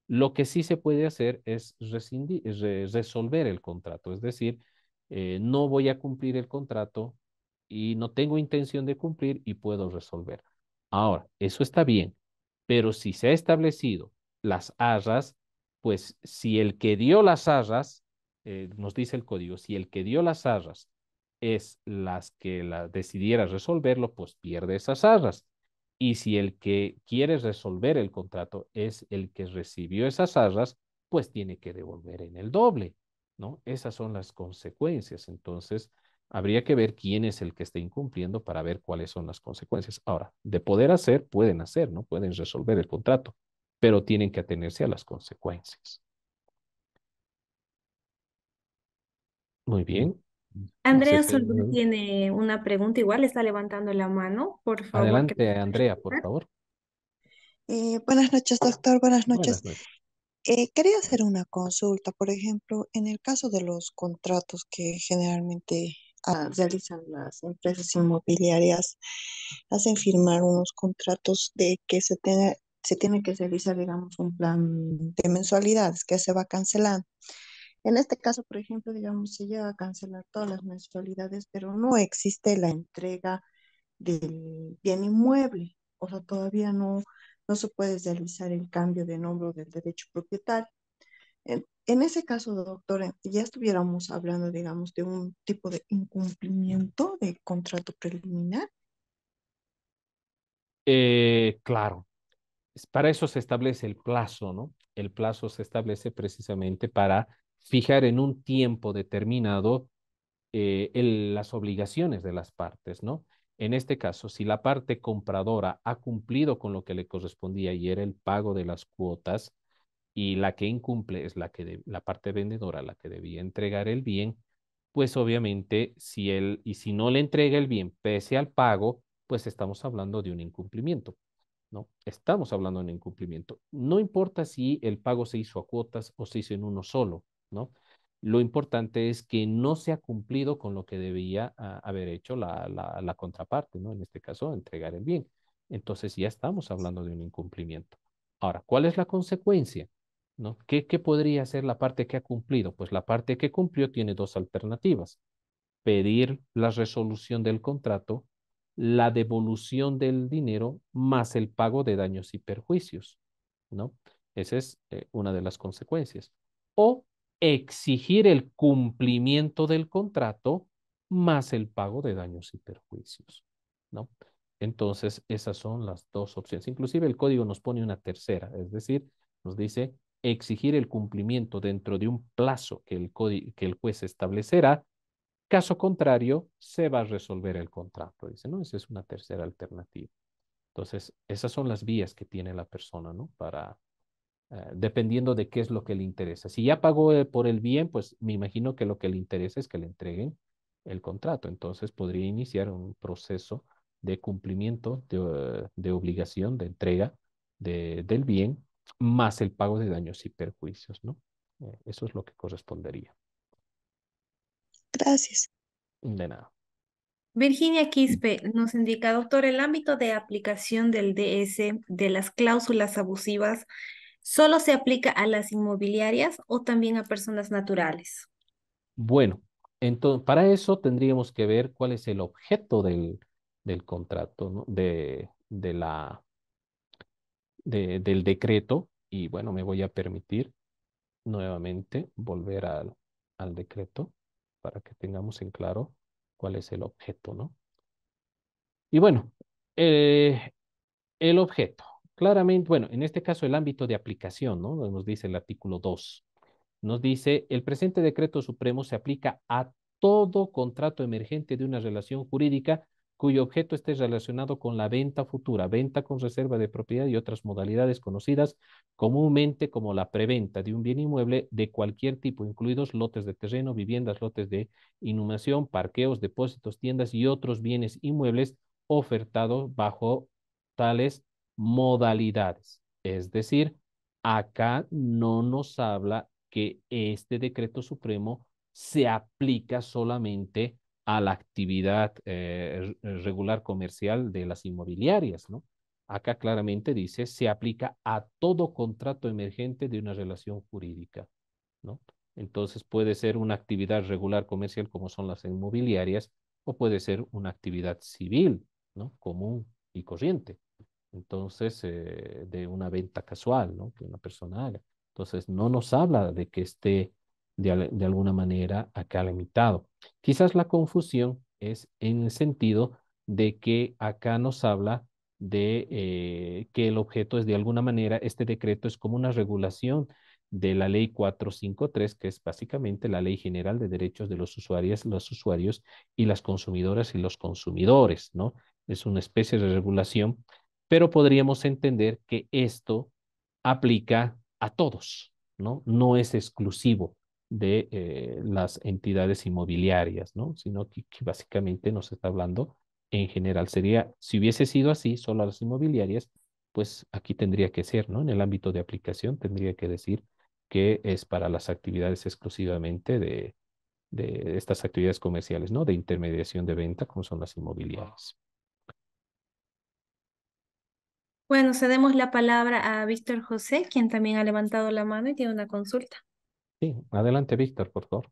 Lo que sí se puede hacer es resolver el contrato, es decir, no voy a cumplir el contrato y no tengo intención de cumplir y puedo resolver. Ahora, eso está bien, pero si se ha establecido las arras, pues si el que dio las arras, nos dice el código, si el que dio las arras es las que decidiera resolverlo, pues pierde esas arras. Y si el que quiere resolver el contrato es el que recibió esas arras, pues tiene que devolver en el doble, ¿no? Esas son las consecuencias. Entonces, habría que ver quién es el que está incumpliendo para ver cuáles son las consecuencias. Ahora, de poder hacer, pueden hacer, ¿no? Pueden resolver el contrato, pero tienen que atenerse a las consecuencias. Muy bien. No sé Andrea si hay Solver tiene una pregunta, igual está levantando la mano, por favor. Adelante, Andrea, por favor. Buenas noches, doctor. Buenas noches. Buenas noches. Quería hacer una consulta. Por ejemplo, en el caso de los contratos que generalmente realizan las empresas inmobiliarias, hacen firmar unos contratos de que se tiene que realizar, digamos, un plan de mensualidades que se va cancelando. En este caso, por ejemplo, digamos, se llega a cancelar todas las mensualidades, pero no existe la entrega del bien inmueble. O sea, todavía no se puede realizar el cambio de nombre del derecho propietario. En ese caso, doctora, ya estuviéramos hablando, digamos, de un tipo de incumplimiento de contrato preliminar. Claro, para eso se establece el plazo, ¿no? El plazo se establece precisamente para fijar en un tiempo determinado las obligaciones de las partes, ¿no? En este caso, si la parte compradora ha cumplido con lo que le correspondía y era el pago de las cuotas, y la que incumple es la parte vendedora, la que debía entregar el bien, pues obviamente si no le entrega el bien pese al pago, pues estamos hablando de un incumplimiento. ¿No? Estamos hablando de un incumplimiento. No importa si el pago se hizo a cuotas o se hizo en uno solo, ¿no? Lo importante es que no se ha cumplido con lo que debía haber hecho la contraparte, ¿no? En este caso, entregar el bien. Entonces ya estamos hablando de un incumplimiento. Ahora, ¿cuál es la consecuencia? ¿No? ¿Qué podría ser la parte que ha cumplido? Pues la parte que cumplió tiene dos alternativas: pedir la resolución del contrato, la devolución del dinero más el pago de daños y perjuicios, ¿no? Esa es una de las consecuencias. O exigir el cumplimiento del contrato más el pago de daños y perjuicios, ¿no? Entonces, esas son las dos opciones. Inclusive el código nos pone una tercera, es decir, nos dice exigir el cumplimiento dentro de un plazo que el juez establecerá. Caso contrario, se va a resolver el contrato. Dice, ¿no? Esa es una tercera alternativa. Entonces, esas son las vías que tiene la persona, ¿no? Dependiendo de qué es lo que le interesa. Si ya pagó por el bien, pues me imagino que lo que le interesa es que le entreguen el contrato. Entonces, podría iniciar un proceso de cumplimiento de obligación, de entrega del bien, más el pago de daños y perjuicios, ¿no? Eso es lo que correspondería. Gracias. De nada. Virginia Quispe nos indica, doctor, el ámbito de aplicación del DS de las cláusulas abusivas solo se aplica a las inmobiliarias o también a personas naturales. Bueno, entonces, para eso tendríamos que ver cuál es el objeto del contrato, ¿no? Del decreto. Y bueno, me voy a permitir nuevamente volver al decreto para que tengamos en claro cuál es el objeto, ¿no? Y bueno, eh, el objeto. Claramente, bueno, en este caso el ámbito de aplicación, ¿no? Nos dice el artículo 2. Nos dice, el presente decreto supremo se aplica a todo contrato emergente de una relación jurídica cuyo objeto esté relacionado con la venta futura, venta con reserva de propiedad y otras modalidades conocidas comúnmente como la preventa de un bien inmueble de cualquier tipo, incluidos lotes de terreno, viviendas, lotes de inhumación, parqueos, depósitos, tiendas y otros bienes inmuebles ofertados bajo tales modalidades. Es decir, acá no nos habla que este decreto supremo se aplica solamente a la actividad regular comercial de las inmobiliarias, ¿no? Acá claramente dice, se aplica a todo contrato emergente de una relación jurídica, ¿no? Entonces puede ser una actividad regular comercial como son las inmobiliarias o puede ser una actividad civil, ¿no? Común y corriente. Entonces, de una venta casual, ¿no? Que una persona haga. Entonces, no nos habla de que esté de alguna manera acá limitado. Quizás la confusión es en el sentido de que acá nos habla de que el objeto es de alguna manera, este decreto es como una regulación de la ley 453, que es básicamente la ley general de derechos de los usuarios y las consumidoras y los consumidores, ¿no? Es una especie de regulación, pero podríamos entender que esto aplica a todos, ¿no? No es exclusivo de las entidades inmobiliarias, ¿no? Sino que básicamente nos está hablando en general. Sería, si hubiese sido así, solo a las inmobiliarias, pues aquí tendría que ser, ¿no? En el ámbito de aplicación tendría que decir que es para las actividades exclusivamente de estas actividades comerciales, ¿no? De intermediación de venta, como son las inmobiliarias. Bueno, cedemos la palabra a Víctor José, quien también ha levantado la mano y tiene una consulta. Sí, adelante, Víctor, por favor.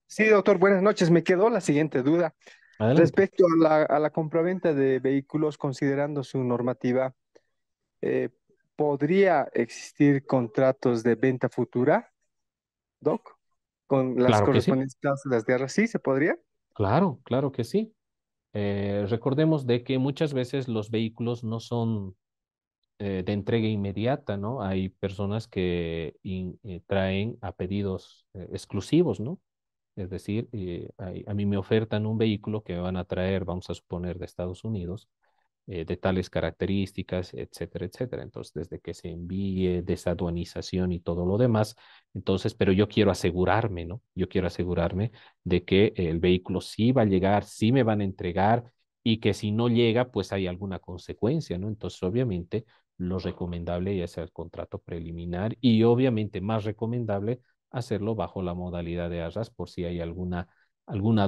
Sí, doctor, buenas noches. Me quedó la siguiente duda. Adelante. Respecto a la compraventa de vehículos, considerando su normativa, eh, ¿podría existir contratos de venta futura, Doc? Con las Claro que sí. correspondientes cláusulas de arras, ¿sí se podría? Claro, claro que sí. Recordemos de que muchas veces los vehículos no son de entrega inmediata, ¿no? Hay personas que traen a pedidos exclusivos, ¿no? Es decir, a mí me ofertan un vehículo que me van a traer, vamos a suponer, de Estados Unidos, de tales características, etcétera, etcétera. Entonces, desde que se envíe, desaduanización y todo lo demás, entonces, pero yo quiero asegurarme, ¿no? Yo quiero asegurarme de que el vehículo sí va a llegar, sí me van a entregar y que si no llega, pues hay alguna consecuencia, ¿no? Entonces, obviamente, lo recomendable es el contrato preliminar y obviamente más recomendable hacerlo bajo la modalidad de arras por si hay alguna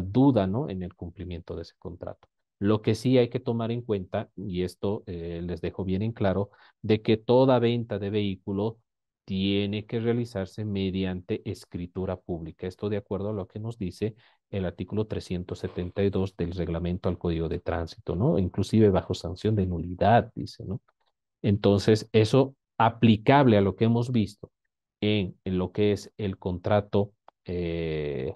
duda, ¿no? En el cumplimiento de ese contrato. Lo que sí hay que tomar en cuenta, y esto les dejo bien en claro, de que toda venta de vehículo tiene que realizarse mediante escritura pública. Esto de acuerdo a lo que nos dice el artículo 372 del reglamento al Código de Tránsito, ¿no? Inclusive bajo sanción de nulidad, dice, ¿no? Entonces, eso aplicable a lo que hemos visto en lo que es el contrato el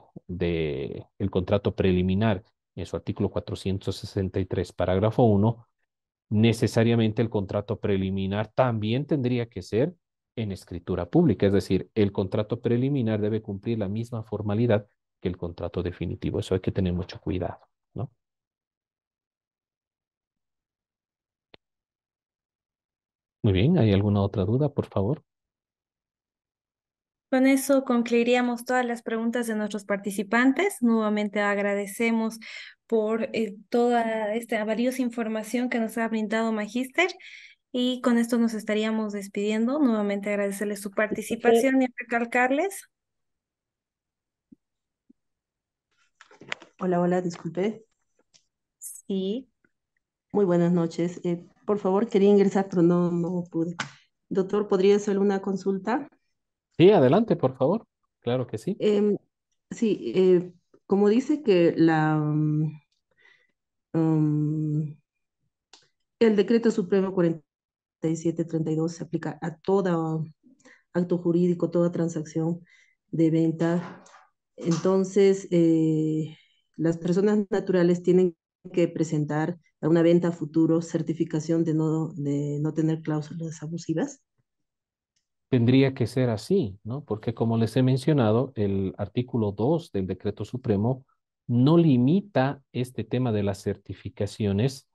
contrato preliminar en su artículo 463, parágrafo 1, necesariamente el contrato preliminar también tendría que ser en escritura pública, es decir, el contrato preliminar debe cumplir la misma formalidad que el contrato definitivo. Eso hay que tener mucho cuidado, ¿no? Muy bien, ¿hay alguna otra duda, por favor? Con eso concluiríamos todas las preguntas de nuestros participantes. Nuevamente agradecemos por toda esta valiosa información que nos ha brindado Magíster y con esto nos estaríamos despidiendo. Nuevamente agradecerles su participación y recalcarles. Hola, hola, disculpe. Sí. Muy buenas noches. Por favor, quería ingresar, pero no pude. Doctor, ¿podría hacer una consulta? Sí, adelante, por favor. Claro que sí. Em, sí, como dice que um, el decreto supremo 4732 se aplica a todo acto jurídico, toda transacción de venta. Entonces, las personas naturales tienen que presentar a una venta a futuro certificación de no tener cláusulas abusivas. tendría que ser así, ¿no? Porque como les he mencionado, el artículo 2 del Decreto Supremo no limita este tema de las certificaciones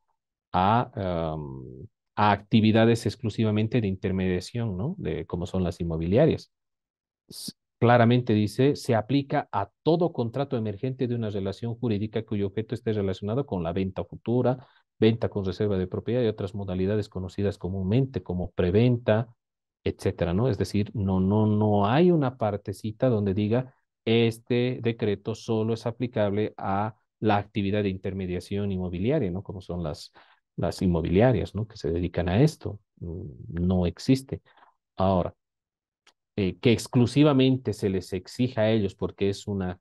a, a actividades exclusivamente de intermediación, ¿no? De como son las inmobiliarias. Claramente dice, se aplica a todo contrato emergente de una relación jurídica cuyo objeto esté relacionado con la venta futura, venta con reserva de propiedad y otras modalidades conocidas comúnmente como preventa, etcétera, ¿no? Es decir, no hay una partecita donde diga este decreto solo es aplicable a la actividad de intermediación inmobiliaria, ¿no? Como son las inmobiliarias, ¿no? Que se dedican a esto. No existe. Ahora, que exclusivamente se les exija a ellos porque es una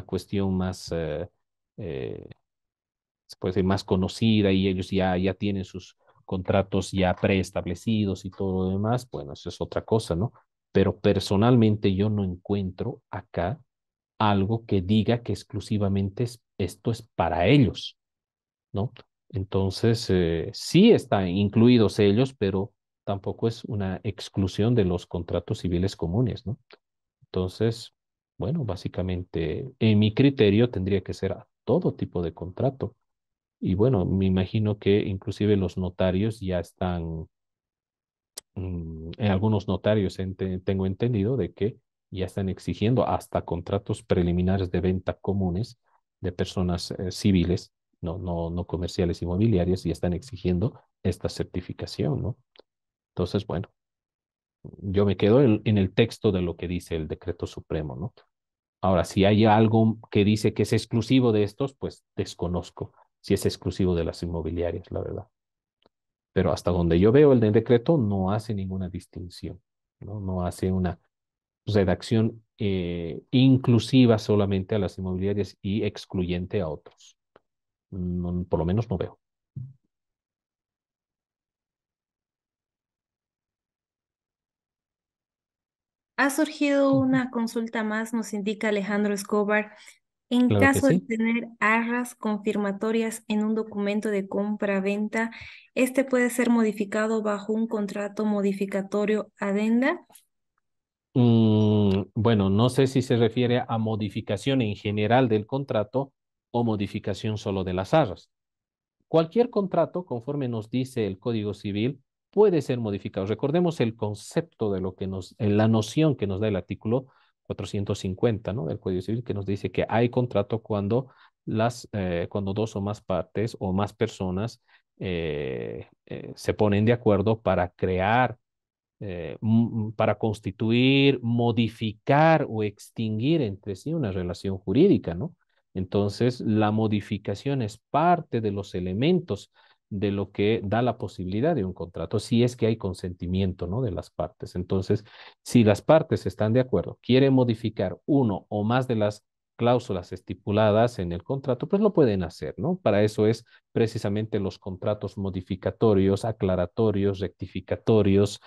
cuestión más, eh, se puede decir, más conocida y ellos ya tienen sus contratos ya preestablecidos y todo lo demás, bueno, eso es otra cosa, ¿no? Pero personalmente yo no encuentro acá algo que diga que exclusivamente esto es para ellos, ¿no? Entonces, sí están incluidos ellos, pero tampoco es una exclusión de los contratos civiles comunes, ¿no? Entonces, bueno, básicamente, en mi criterio tendría que ser a todo tipo de contrato. Y bueno, me imagino que inclusive los notarios ya están, en algunos notarios tengo entendido de que ya están exigiendo hasta contratos preliminares de venta comunes de personas civiles, no comerciales inmobiliarias, y están exigiendo esta certificación, ¿no? Entonces, bueno, yo me quedo en el texto de lo que dice el decreto supremo, ¿no? Ahora, si hay algo que dice que es exclusivo de estos, pues desconozco si es exclusivo de las inmobiliarias, la verdad. Pero hasta donde yo veo el del decreto no hace ninguna distinción, ¿no? No hace una redacción inclusiva solamente a las inmobiliarias y excluyente a otros. Por lo menos no veo. Ha surgido una consulta más, nos indica Alejandro Escobar. En Claro que caso de sí. tener arras confirmatorias en un documento de compra-venta, este puede ser modificado bajo un contrato modificatorio adenda. Bueno, no sé si se refiere a modificación en general del contrato o modificación solo de las arras. Cualquier contrato, conforme nos dice el Código Civil, puede ser modificado. Recordemos el concepto de lo que la noción que nos da el artículo 450, ¿no? Del Código Civil, que nos dice que hay contrato cuando dos o más partes o más personas se ponen de acuerdo para crear para constituir, modificar o extinguir entre sí una relación jurídica, ¿no? Entonces, la modificación es parte de los elementos de lo que da la posibilidad de un contrato, si es que hay consentimiento, ¿no? De las partes. Entonces, si las partes están de acuerdo, quieren modificar uno o más de las cláusulas estipuladas en el contrato, pues lo pueden hacer, ¿no? Para eso es precisamente los contratos modificatorios, aclaratorios, rectificatorios,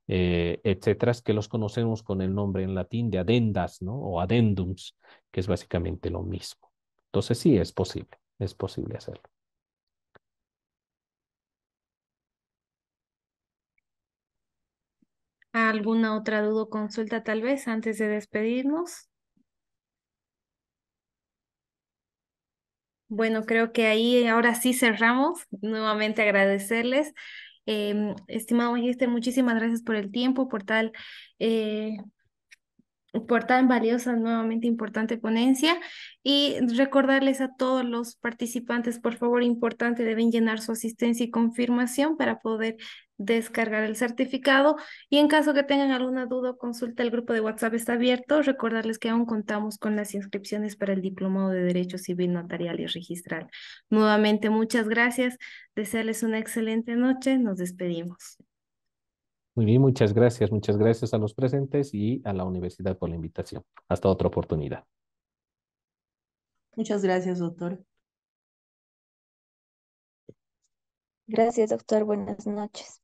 etcétera, que los conocemos con el nombre en latín de adendas, ¿no? O addendums, que es básicamente lo mismo. Entonces sí, es posible hacerlo. ¿Alguna otra duda o consulta tal vez antes de despedirnos? Bueno, creo que ahí ahora sí cerramos. Nuevamente agradecerles. Estimado magíster, muchísimas gracias por el tiempo, eh, por tan valiosa, nuevamente importante ponencia y recordarles a todos los participantes, por favor, importante, deben llenar su asistencia y confirmación para poder descargar el certificado y en caso que tengan alguna duda o consulta, el grupo de WhatsApp está abierto. Recordarles que aún contamos con las inscripciones para el Diplomado de Derecho Civil Notarial y Registral. Nuevamente, muchas gracias. Desearles una excelente noche. Nos despedimos. Muy bien, muchas gracias a los presentes y a la universidad por la invitación. Hasta otra oportunidad. Muchas gracias, doctor. Gracias, doctor. Buenas noches.